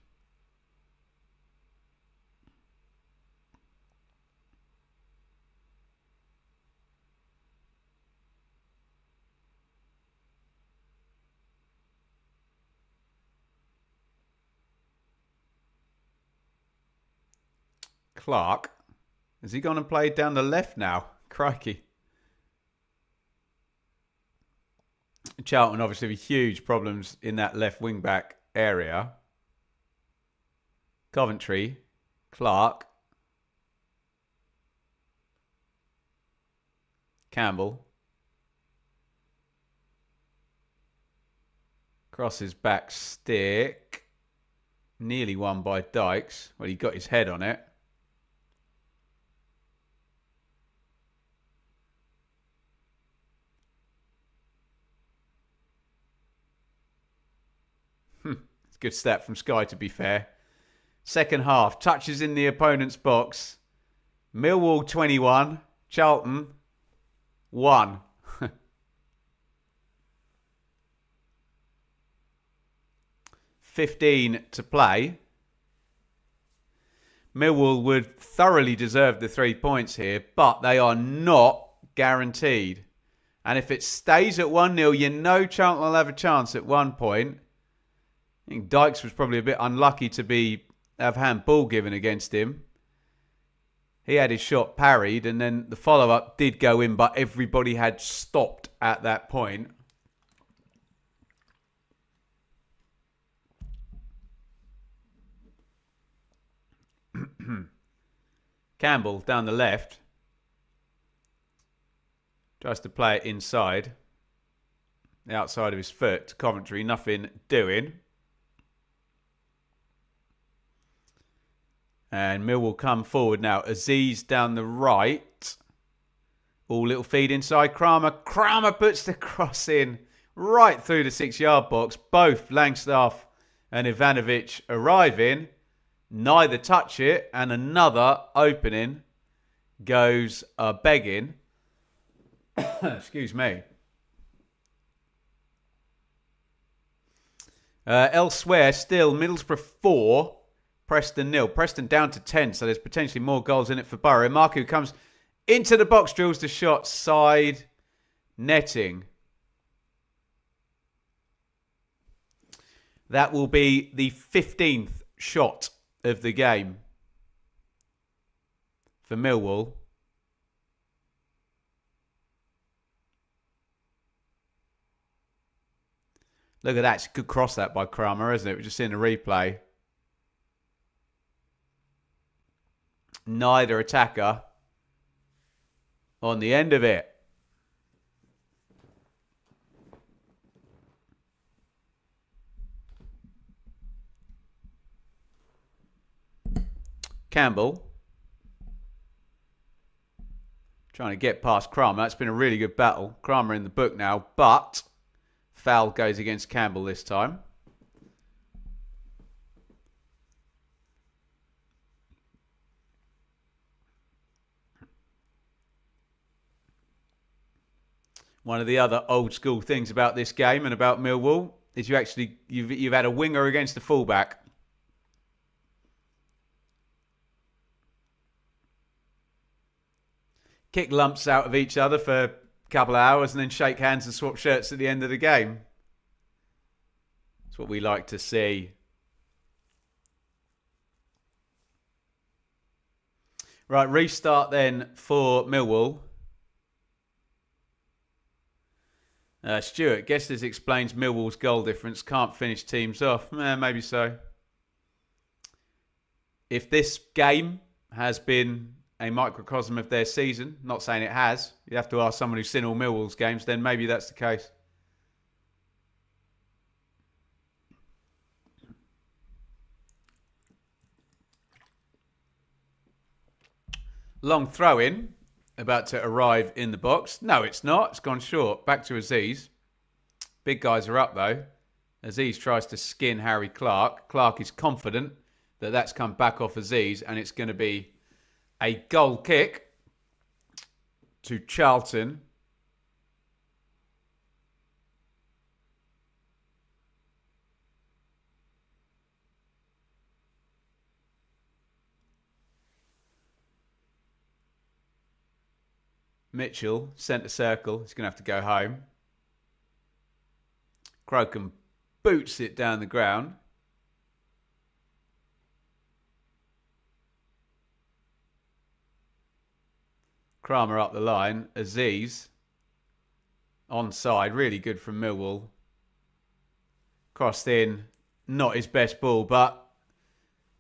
Clark. Has he gone and played down the left now? Crikey. Charlton obviously have huge problems in that left wing back area. Coventry, Clark, Campbell. Crosses back stick. Nearly won by Dykes. Well, he got his head on it. It's a good step from Sky, to be fair. Second half, touches in the opponent's box. Millwall 21, Charlton 1. 15 to play. Millwall would thoroughly deserve the 3 points here, but they are not guaranteed. And if it stays at 1-0, you know Charlton will have a chance at one point. I think Dykes was probably a bit unlucky to have handball given against him. He had his shot parried, and then the follow-up did go in, but everybody had stopped at that point. Campbell down the left. Tries to play it inside. The outside of his foot. Coventry, nothing doing. And Millwall come forward now. Aziz down the right. All little feed inside. Kramer. Kramer puts the cross in right through the 6-yard box. Both Langstaff and Ivanovic arriving. Neither touch it. And another opening goes begging. Excuse me. Elsewhere, still Middlesbrough 4. Preston 0. Preston down to 10, so there's potentially more goals in it for Borough. Marku comes into the box, drills the shot, side netting. That will be the 15th shot of the game for Millwall. Look at that. It's a good cross that by Kramer, isn't it? We're just seeing the replay. Neither attacker on the end of it. Campbell trying to get past Kramer. That's been a really good battle. Kramer in the book now, but foul goes against Campbell this time. One of the other old school things about this game and about Millwall is you've had a winger against a fullback. Kick lumps out of each other for a couple of hours and then shake hands and swap shirts at the end of the game. That's what we like to see. Right, restart then for Millwall. Stuart, guess this explains Millwall's goal difference. Can't finish teams off. Maybe so. If this game has been a microcosm of their season, not saying it has, you have to ask someone who's seen all Millwall's games, then maybe that's the case. Long throw in. About to arrive in the box. No, it's not. It's gone short. Back to Aziz. Big guys are up, though. Aziz tries to skin Harry Clark. Clark is confident that that's come back off Aziz, and it's going to be a goal kick to Charlton. Mitchell, centre circle. He's going to have to go home. Crocombe boots it down the ground. Kramer up the line. Aziz. Onside. Really good from Millwall. Crossed in. Not his best ball, but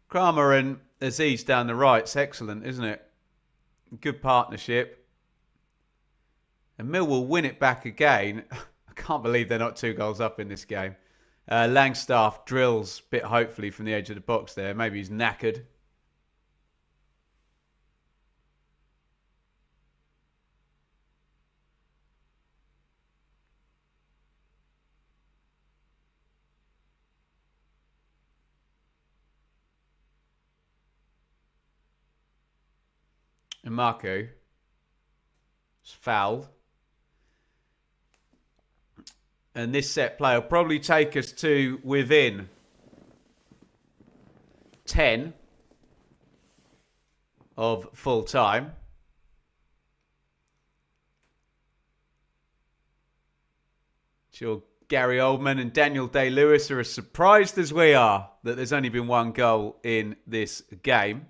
Kramer and Aziz down the right's excellent, isn't it? Good partnership. And Millwall win it back again. I can't believe they're not 2 goals up in this game. Langstaff drills a bit hopefully from the edge of the box there. Maybe he's knackered. And Marco is fouled. And this set play will probably take us to within 10 of full time. Sure, Gary Oldman and Daniel Day-Lewis are as surprised as we are that there's only been 1 goal in this game.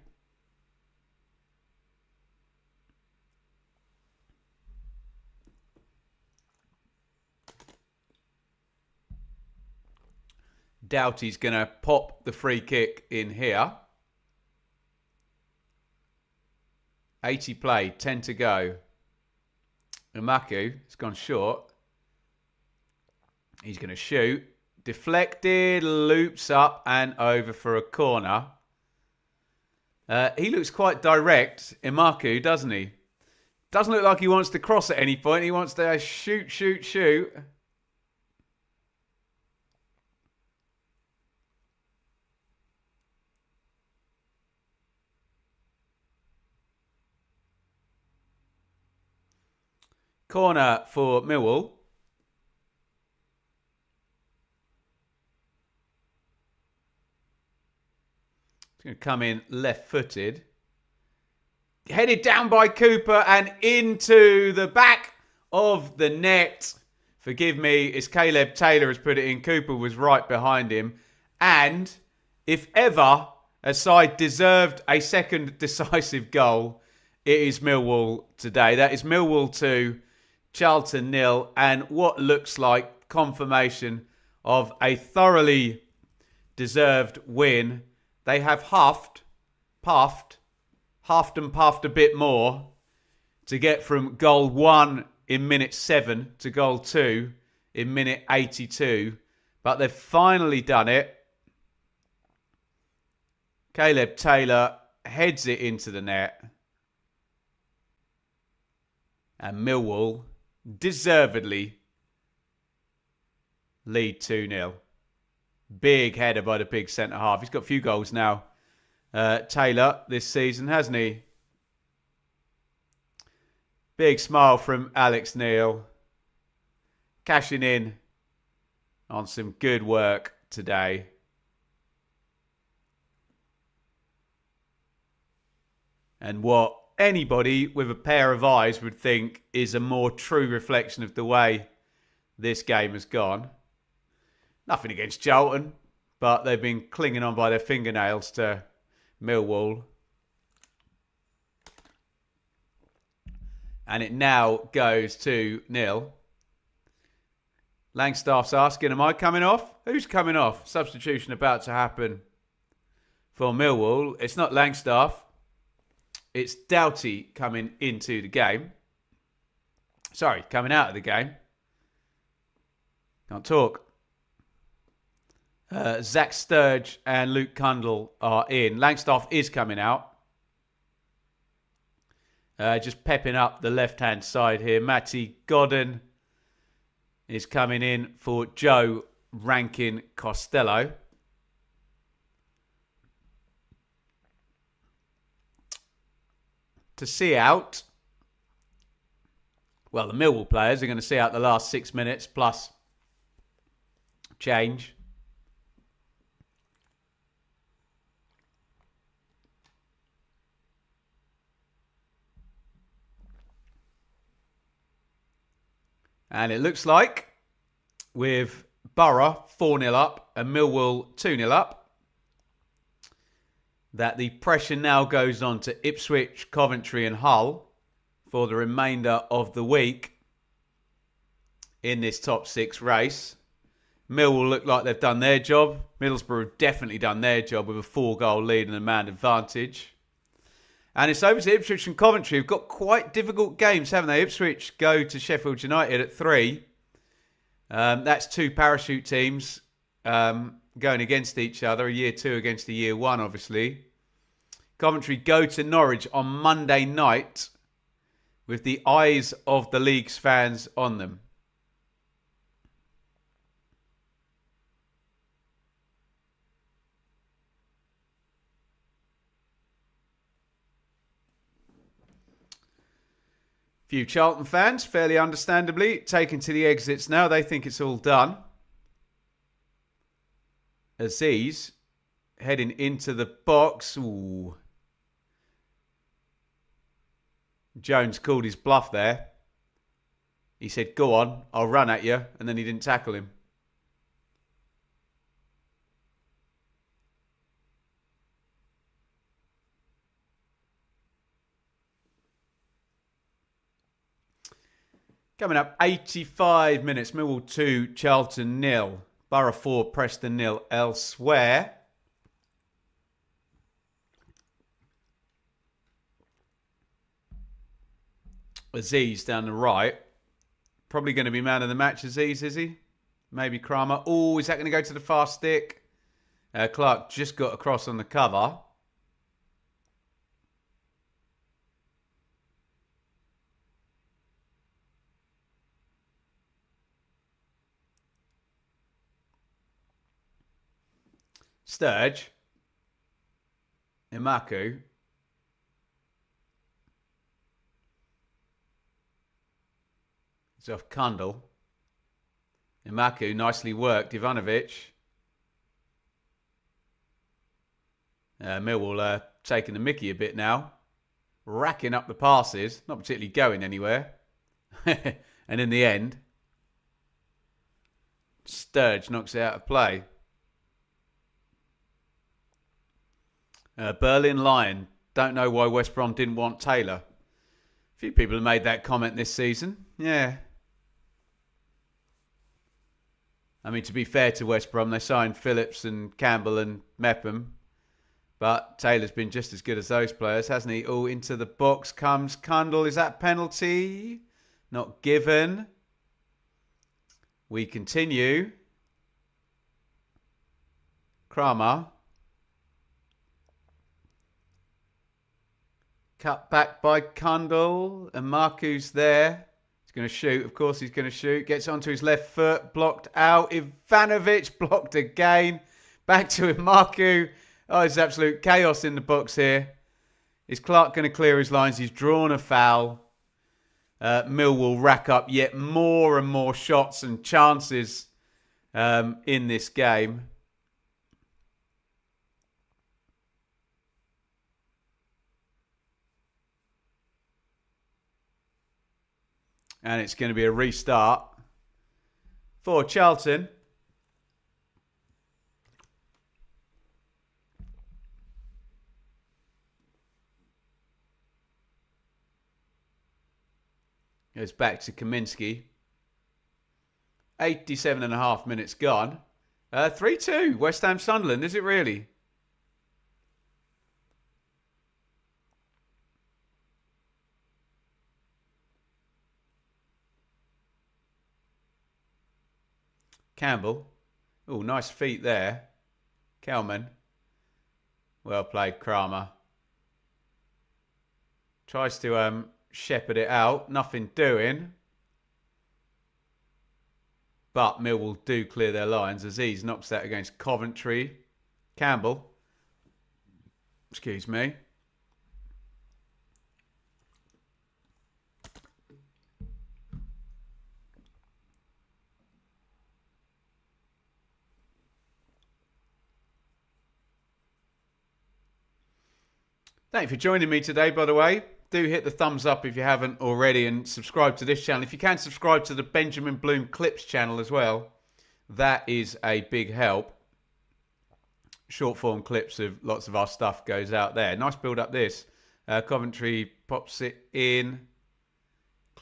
Doughty's going to pop the free kick in here. 80 played, 10 to go. Umaku has gone short. He's going to shoot. Deflected, loops up and over for a corner. He looks quite direct, Umaku, doesn't he? Doesn't look like he wants to cross at any point. He wants to shoot, shoot, shoot. Corner for Millwall. It's going to come in left-footed. Headed down by Cooper and into the back of the net. Forgive me, it's Caleb Taylor has put it in. Cooper was right behind him. And if ever a side deserved a second decisive goal, it is Millwall today. That is Millwall 2, Charlton 0, and what looks like confirmation of a thoroughly deserved win. They have huffed and puffed a bit more to get from goal 1 in minute 7 to goal 2 in minute 82. But they've finally done it. Caleb Taylor heads it into the net. And Millwall deservedly lead 2-0. Big header by the big centre-half. He's got a few goals now, Taylor, this season, hasn't he? Big smile from Alex Neil. Cashing in on some good work today. And what anybody with a pair of eyes would think is a more true reflection of the way this game has gone. Nothing against Charlton, but they've been clinging on by their fingernails to Millwall. And it now goes 2-0. Langstaff's asking, am I coming off? Who's coming off? Substitution about to happen for Millwall. It's not Langstaff. It's Doughty coming into the game. Sorry, coming out of the game. Can't talk. Zach Sturge and Luke Cundle are in. Langstaff is coming out. Just pepping up the left-hand side here. Matty Godden is coming in for Joe Rankin Costello. To see out, well, the Millwall players are going to see out the last 6 minutes plus change. And it looks like with Borough 4-0 up and Millwall 2-0 up, that the pressure now goes on to Ipswich, Coventry and Hull for the remainder of the week in this top 6 race. Millwall look like they've done their job. Middlesbrough have definitely done their job with a 4-goal lead and a man advantage. And it's over to Ipswich and Coventry. We've got quite difficult games, haven't they? Ipswich go to Sheffield United at 3. That's 2 parachute teams going against each other. A year 2 against a year 1, obviously. Coventry go to Norwich on Monday night with the eyes of the league's fans on them. Few Charlton fans, fairly understandably, taken to the exits now. They think it's all done. Aziz heading into the box. Ooh. Jones called his bluff there. He said, go on, I'll run at you. And then he didn't tackle him. Coming up, 85 minutes. Millwall 2, Charlton 0. Borough 4, Preston 0 elsewhere. Aziz down the right. Probably going to be man of the match, Aziz, is he? Maybe Kramer. Oh, is that going to go to the far stick? Clark just got across on the cover. Sturge. Imaku. It's off Kundal. Imaku, nicely worked. Ivanovic. Millwall taking the mickey a bit now. Racking up the passes. Not particularly going anywhere. And in the end, Sturge knocks it out of play. Berlin Lion. Don't know why West Brom didn't want Taylor. A few people have made that comment this season. Yeah. I mean, to be fair to West Brom, they signed Phillips and Campbell and Mepham. But Taylor's been just as good as those players, hasn't he? Oh, into the box comes Kundal. Is that penalty? Not given. We continue. Kramer. Cut back by Kundal. And Marku's there. He's going to shoot. Of course he's going to shoot. Gets onto his left foot. Blocked out. Ivanovic blocked again. Back to Marku. Oh, it's absolute chaos in the box here. Is Clark going to clear his lines? He's drawn a foul. Millwall rack up yet more and more shots and chances in this game. And it's going to be a restart for Charlton. Goes back to Kaminsky. 87.5 minutes gone. 3-2. West Ham Sunderland, is it really? Campbell. Oh, nice feet there. Kelman. Well played, Kramer. Tries to shepherd it out. Nothing doing. But Millwall do clear their lines. Aziz knocks that against Coventry. Campbell. Excuse me. Thank you for joining me today, by the way. Do hit the thumbs up if you haven't already and subscribe to this channel. If you can, subscribe to the Benjamin Bloom Clips channel as well. That is a big help. Short form clips of lots of our stuff goes out there. Nice build up this. Coventry pops it in.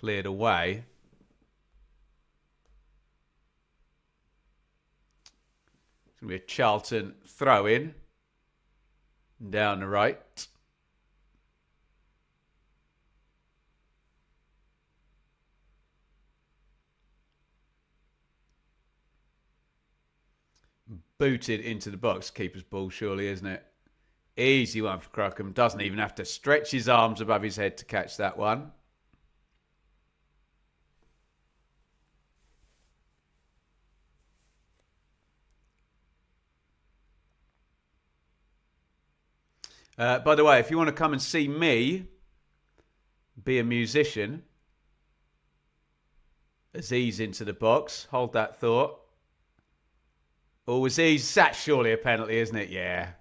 cleared away. It's going to be a Charlton throw-in down the right. Booted into the box. Keeper's ball, surely, isn't it? Easy one for Crockham. Doesn't even have to stretch his arms above his head to catch that one. By the way, if you want to come and see me be a musician, Aziz into the box. Hold that thought. Oh, Aziz, that's surely a penalty, isn't it? Yeah.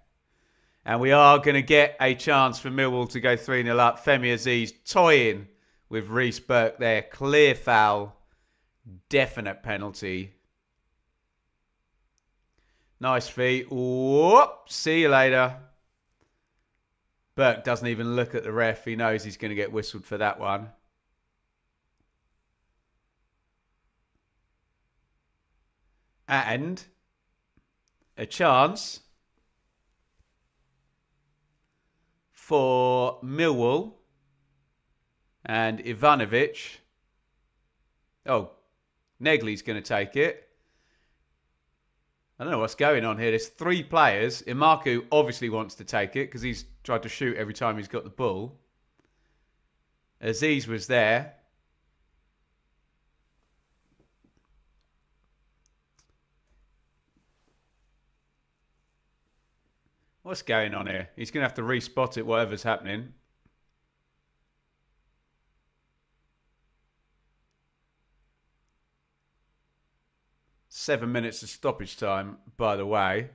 And we are going to get a chance for Millwall to go 3-0 up. Femi Aziz toying with Reece Burke there. Clear foul. Definite penalty. Nice feet. Whoop. See you later. Burke doesn't even look at the ref. He knows he's going to get whistled for that one. And a chance for Millwall and Ivanovic. Oh, Negley's going to take it. I don't know what's going on here. There's 3 players. Imaku obviously wants to take it because he's tried to shoot every time he's got the ball. Aziz was there. What's going on here? He's going to have to respot it, whatever's happening. Seven minutes of stoppage time, by the way.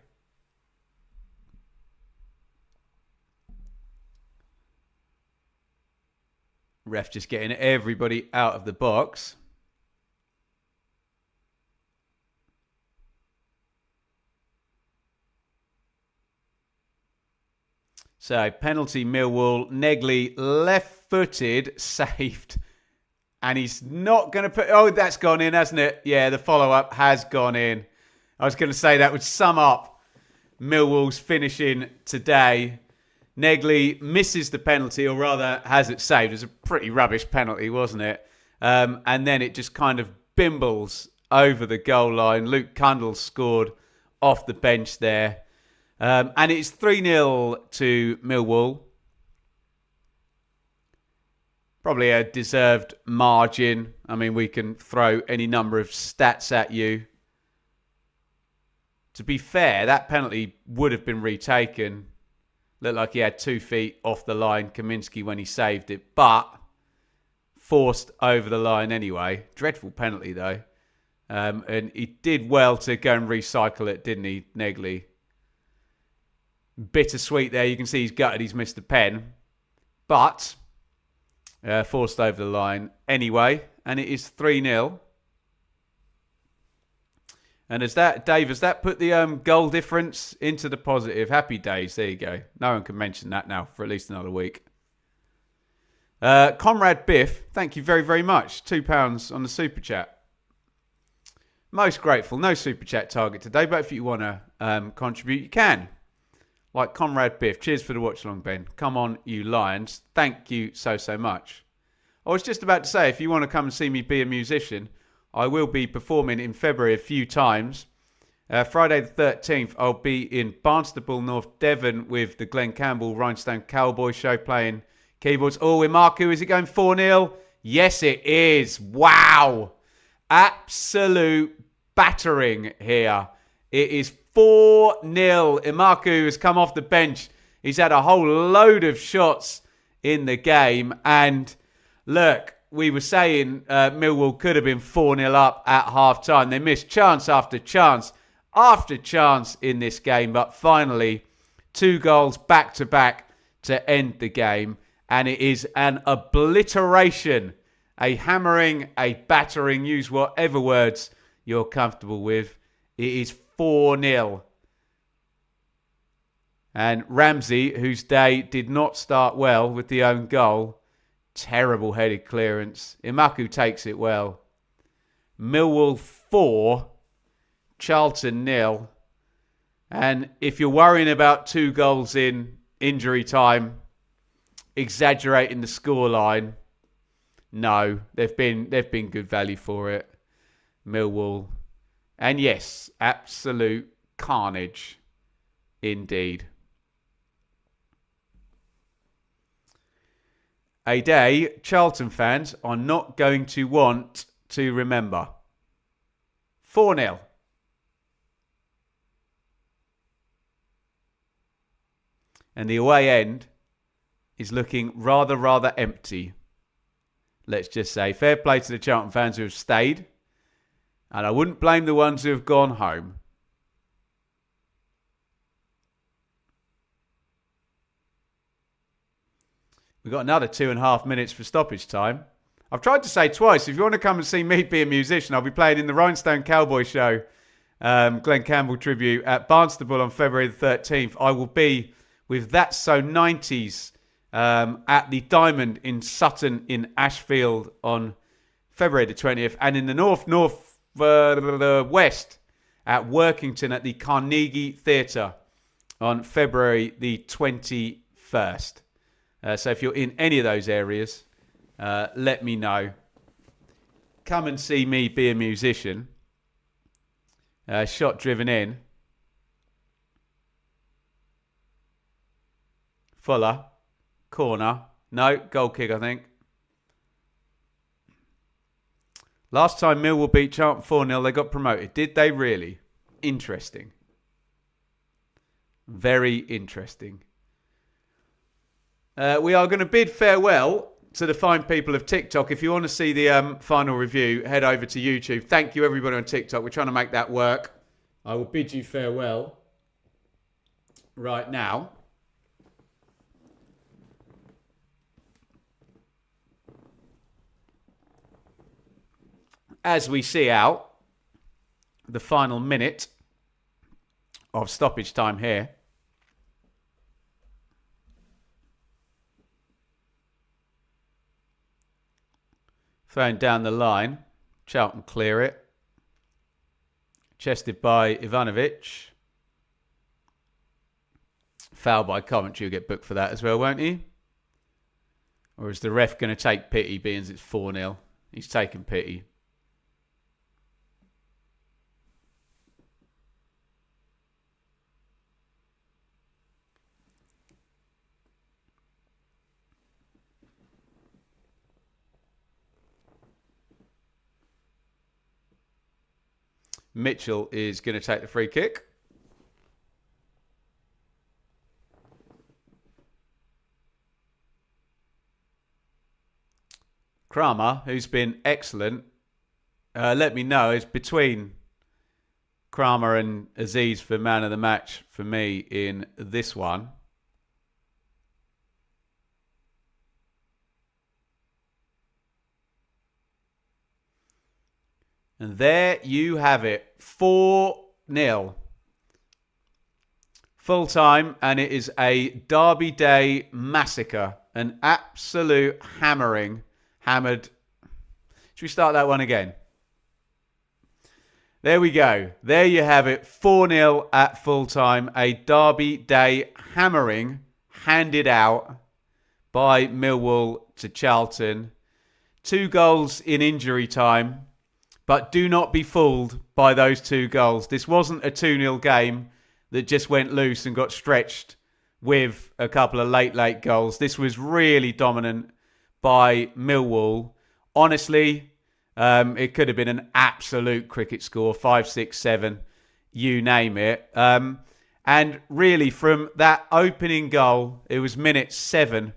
Ref just getting everybody out of the box. So, penalty Millwall. Negley left-footed, saved. And he's not going to put... Oh, that's gone in, hasn't it? Yeah, the follow-up has gone in. I was going to say that would sum up Millwall's finishing today. Negley misses the penalty, or rather has it saved. It was a pretty rubbish penalty, wasn't it? And then it just kind of bimbles over the goal line. Luke Cundall scored off the bench there. And it's 3-0 to Millwall. Probably a deserved margin. I mean, we can throw any number of stats at you. To be fair, that penalty would have been retaken. Looked like he had 2 feet off the line, Kaminsky, when he saved it. But forced over the line anyway. Dreadful penalty, though. And he did well to go and recycle it, didn't he, Negley? Bittersweet there. You can see he's gutted. He's missed the pen. But forced over the line anyway. And it is 3-0. And Dave, has that put the goal difference into the positive? Happy days. There you go. No one can mention that now for at least another week. Comrade Biff, thank you very, very much. £2 on the Super Chat. Most grateful. No Super Chat target today, but if you want to contribute, you can. Like Comrade Biff. Cheers for the watch along, Ben. Come on, you Lions. Thank you so, so much. I was just about to say, if you want to come and see me be a musician, I will be performing in February a few times. Friday the 13th, I'll be in Barnstaple, North Devon with the Glenn Campbell Rhinestone Cowboy Show playing keyboards. Oh, Imaku, is it going 4-0? Yes, it is. Wow. Absolute battering here. It is 4-0. Imaku has come off the bench. He's had a whole load of shots in the game. And look, we were saying Millwall could have been 4-0 up at half-time. They missed chance after chance after chance in this game. But finally, 2 goals back-to-back to end the game. And it is an obliteration, a hammering, a battering. Use whatever words you're comfortable with. It is 4-0. And Ramsey, whose day did not start well with the own goal, Terrible headed clearance. Imaku takes it well. Millwall 4, Charlton 0. And if you're worrying about 2 goals in injury time, exaggerating the scoreline, no, they've been good value for it. Millwall. And yes, absolute carnage indeed. A day Charlton fans are not going to want to remember. 4-0. And the away end is looking rather empty. Let's just say fair play to the Charlton fans who have stayed. And I wouldn't blame the ones who have gone home. We've got another 2.5 minutes for stoppage time. I've tried to say twice, if you want to come and see me be a musician, I'll be playing in the Rhinestone Cowboy Show, Glenn Campbell tribute at Barnstaple on February the 13th. I will be with That's So 90s at the Diamond in Sutton in Ashfield on February the 20th. And in the west at Workington at the Carnegie Theatre on February the 21st. So if you're in any of those areas, let me know. Come and see me be a musician. Shot driven in. Fuller. Corner. No, goal kick, I think. Last time Millwall beat Charlton 4-0, they got promoted. Did they really? Interesting. Very interesting. We are going to bid farewell to the fine people of TikTok. If you want to see the final review, head over to YouTube. Thank you, everybody on TikTok. We're trying to make that work. I will bid you farewell right now. As we see out the final minute of stoppage time here. Thrown down the line. Charlton clear it. Chested by Ivanovic. Foul by Coventry. You'll get booked for that as well, won't he? Or is the ref going to take pity being it's 4-0? He's taking pity. Mitchell is going to take the free kick. Kramer, who's been excellent, let me know, is between Kramer and Aziz for man of the match for me in this one. And there you have it. 4-0. Full time, and it is a Derby Day massacre. An absolute hammering. Hammered. Should we start that one again? There we go. There you have it. 4-0 at full time. A Derby Day hammering handed out by Millwall to Charlton. 2 goals in injury time. But do not be fooled by those 2 goals. This wasn't a 2-0 game that just went loose and got stretched with a couple of late goals. This was really dominant by Millwall. Honestly, it could have been an absolute cricket score, 5, 6, 7, you name it. And really, from that opening goal, it was minute 7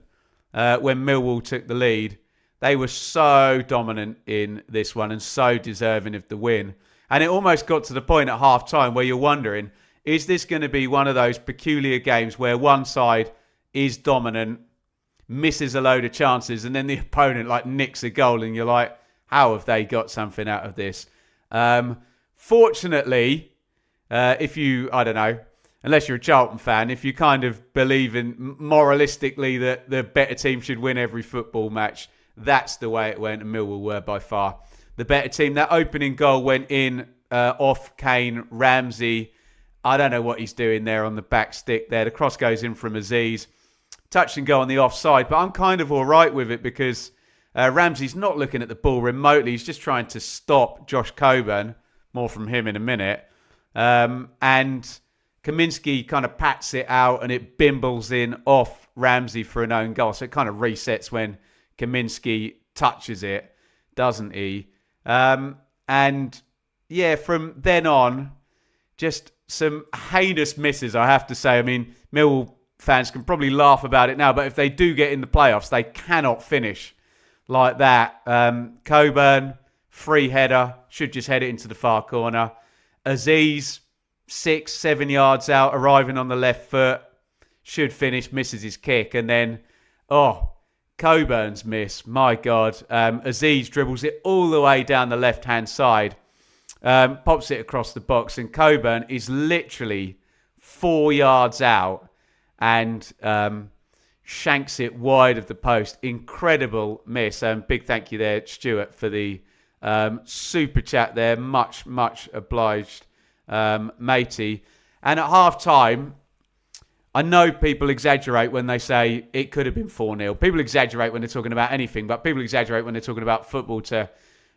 when Millwall took the lead. They were so dominant in this one and so deserving of the win. And it almost got to the point at half-time where you're wondering, is this going to be one of those peculiar games where one side is dominant, misses a load of chances, and then the opponent nicks a goal and you're like, how have they got something out of this? Fortunately, if you, unless you're a Charlton fan, if you kind of believe in moralistically that the better team should win every football match, that's the way it went, and Millwall were by far the better team. That opening goal went in off Kane. Ramsey, I don't know what he's doing there on the back stick there. The cross goes in from Aziz. Touch and go on the offside, but I'm kind of all right with it because Ramsey's not looking at the ball remotely. He's just trying to stop Josh Coburn. More from him in a minute. And Kaminski kind of pats it out and it bimbles in off Ramsey for an own goal. So it kind of resets when Kaminski touches it, doesn't he? And yeah, from then on, just some heinous misses, I have to say. I mean, Millwall fans can probably laugh about it now, but if they do get in the playoffs, they cannot finish like that. Coburn, free header, should just head it into the far corner. Aziz, 6-7 yards out, arriving on the left foot, should finish, misses his kick. And then, Coburn's miss, my God. Aziz dribbles it all the way down the left-hand side, pops it across the box, and Coburn is literally 4 yards out and shanks it wide of the post. Incredible miss. Big thank you there, Stuart, for the super chat there. Much obliged, matey. And at half time, I know people exaggerate when they say it could have been 4-0. People exaggerate when they're talking about anything, but people exaggerate when they're talking about football to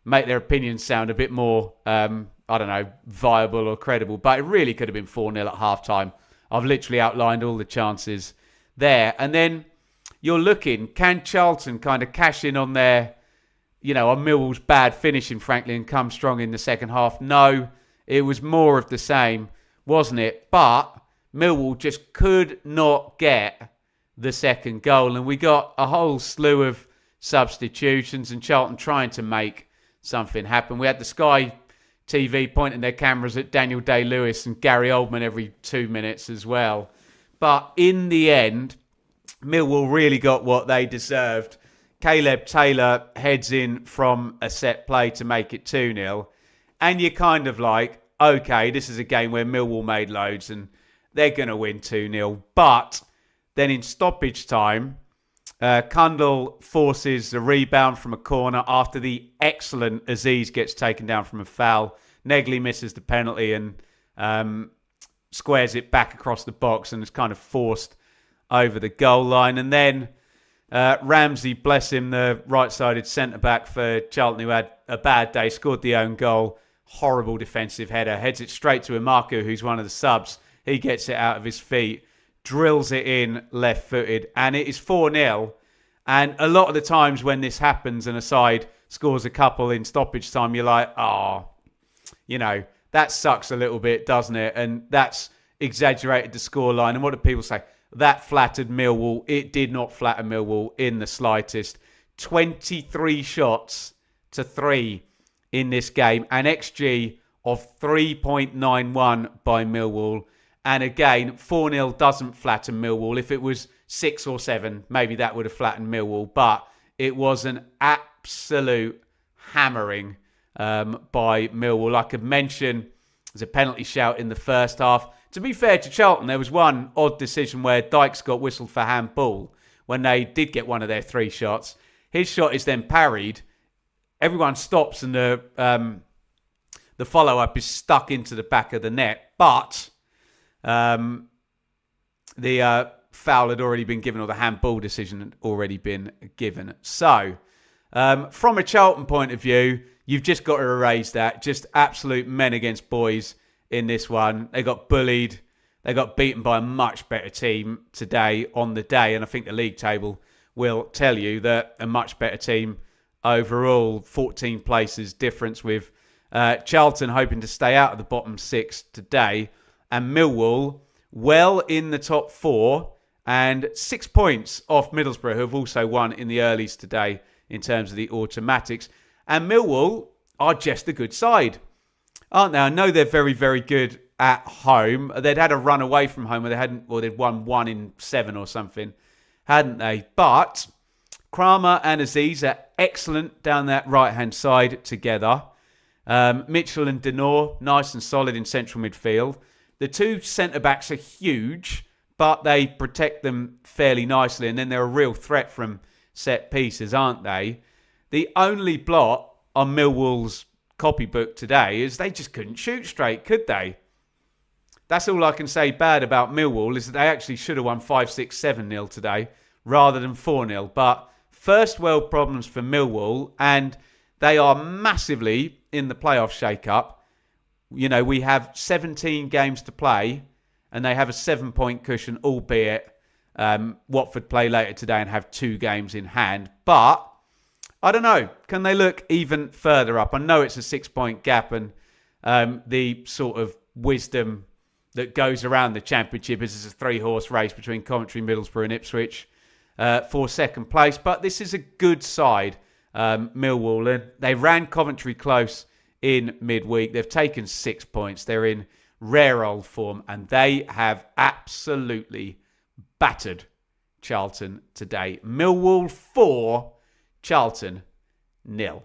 make their opinions sound a bit more, viable or credible. But it really could have been 4-0 at half time. I've literally outlined all the chances there. And then you're looking, can Charlton kind of cash in on their, on Millwall's bad finishing, frankly, and come strong in the second half? No, it was more of the same, wasn't it? But Millwall just could not get the second goal. And we got a whole slew of substitutions and Charlton trying to make something happen. We had the Sky TV pointing their cameras at Daniel Day-Lewis and Gary Oldman every 2 minutes as well. But in the end, Millwall really got what they deserved. Caleb Taylor heads in from a set play to make it 2-0. And you're kind of like, okay, this is a game where Millwall made loads and they're going to win 2-0. But then in stoppage time, Kundal forces the rebound from a corner after the excellent Aziz gets taken down from a foul. Negley misses the penalty and squares it back across the box and is kind of forced over the goal line. And then Ramsey, bless him, the right-sided centre-back for Charlton, who had a bad day, scored the own goal. Horrible defensive header. Heads it straight to Imaku, who's one of the subs. He gets it out of his feet, drills it in left-footed, and it is 4-0. And a lot of the times when this happens and a side scores a couple in stoppage time, you're like, that sucks a little bit, doesn't it? And that's exaggerated the scoreline. And what do people say? That flattered Millwall. It did not flatter Millwall in the slightest. 23 shots to 3 in this game. An XG of 3.91 by Millwall. And again, 4-0 doesn't flatten Millwall. If it was 6 or 7, maybe that would have flattened Millwall. But it was an absolute hammering by Millwall. I could mention there's a penalty shout in the first half. To be fair to Charlton, there was one odd decision where Dykes got whistled for handball when they did get one of their 3 shots. His shot is then parried. Everyone stops and the follow-up is stuck into the back of the net. But the foul had already been given, or the handball decision had already been given. So, from a Charlton point of view, you've just got to erase that. Just absolute men against boys in this one. They got bullied. They got beaten by a much better team today on the day. And I think the league table will tell you that a much better team overall. 14 places difference with Charlton hoping to stay out of the bottom 6 today. And Millwall well in the top 4 and 6 points off Middlesbrough, who have also won in the earlies today in terms of the automatics. And Millwall are just a good side, aren't they? I know they're very, very good at home. They'd had a run away from home where they'd won 1 in 7 or something, hadn't they? But Kramer and Aziz are excellent down that right-hand side together. Mitchell and Denor, nice and solid in central midfield. the two centre-backs are huge, but they protect them fairly nicely. And then they're a real threat from set pieces, aren't they? The only blot on Millwall's copybook today is they just couldn't shoot straight, could they? That's all I can say bad about Millwall, is that they actually should have won 5-6, 7-0 today rather than 4-0. But first world problems for Millwall, and they are massively in the playoff shake-up. You know, we have 17 games to play, and they have a 7-point cushion, albeit Watford play later today and have 2 games in hand. But I don't know. Can they look even further up? I know it's a 6-point gap, and the sort of wisdom that goes around the Championship is it's a 3-horse race between Coventry, Middlesbrough and Ipswich for second place. But this is a good side, Millwall. And they ran Coventry close in midweek. They've taken 6 points. They're in rare old form, and they have absolutely battered Charlton today. Millwall 4, Charlton 0.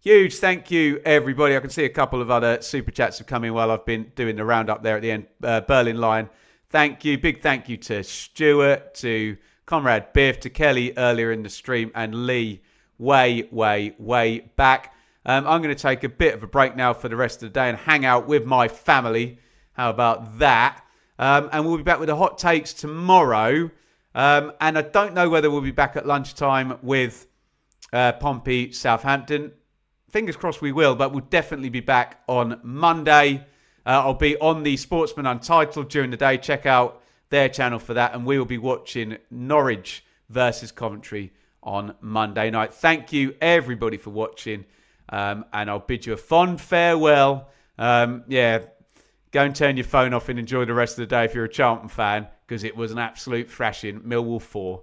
Huge thank you, everybody. I can see a couple of other super chats have come in while I've been doing the roundup there at the end. Berlin Lion, thank you. Big thank you to Stuart, to Conrad Biff, to Kelly earlier in the stream, and Lee way back. I'm going to take a bit of a break now for the rest of the day and hang out with my family. How about that? And we'll be back with the hot takes tomorrow. And I don't know whether we'll be back at lunchtime with Pompey Southampton. Fingers crossed we will, but we'll definitely be back on Monday. I'll be on the Sportsman Untitled during the day. Check out their channel for that. And we will be watching Norwich versus Coventry on Monday night. Thank you, everybody, for watching. And I'll bid you a fond farewell. Go and turn your phone off and enjoy the rest of the day if you're a Charlton fan, because it was an absolute thrashing. Millwall 4,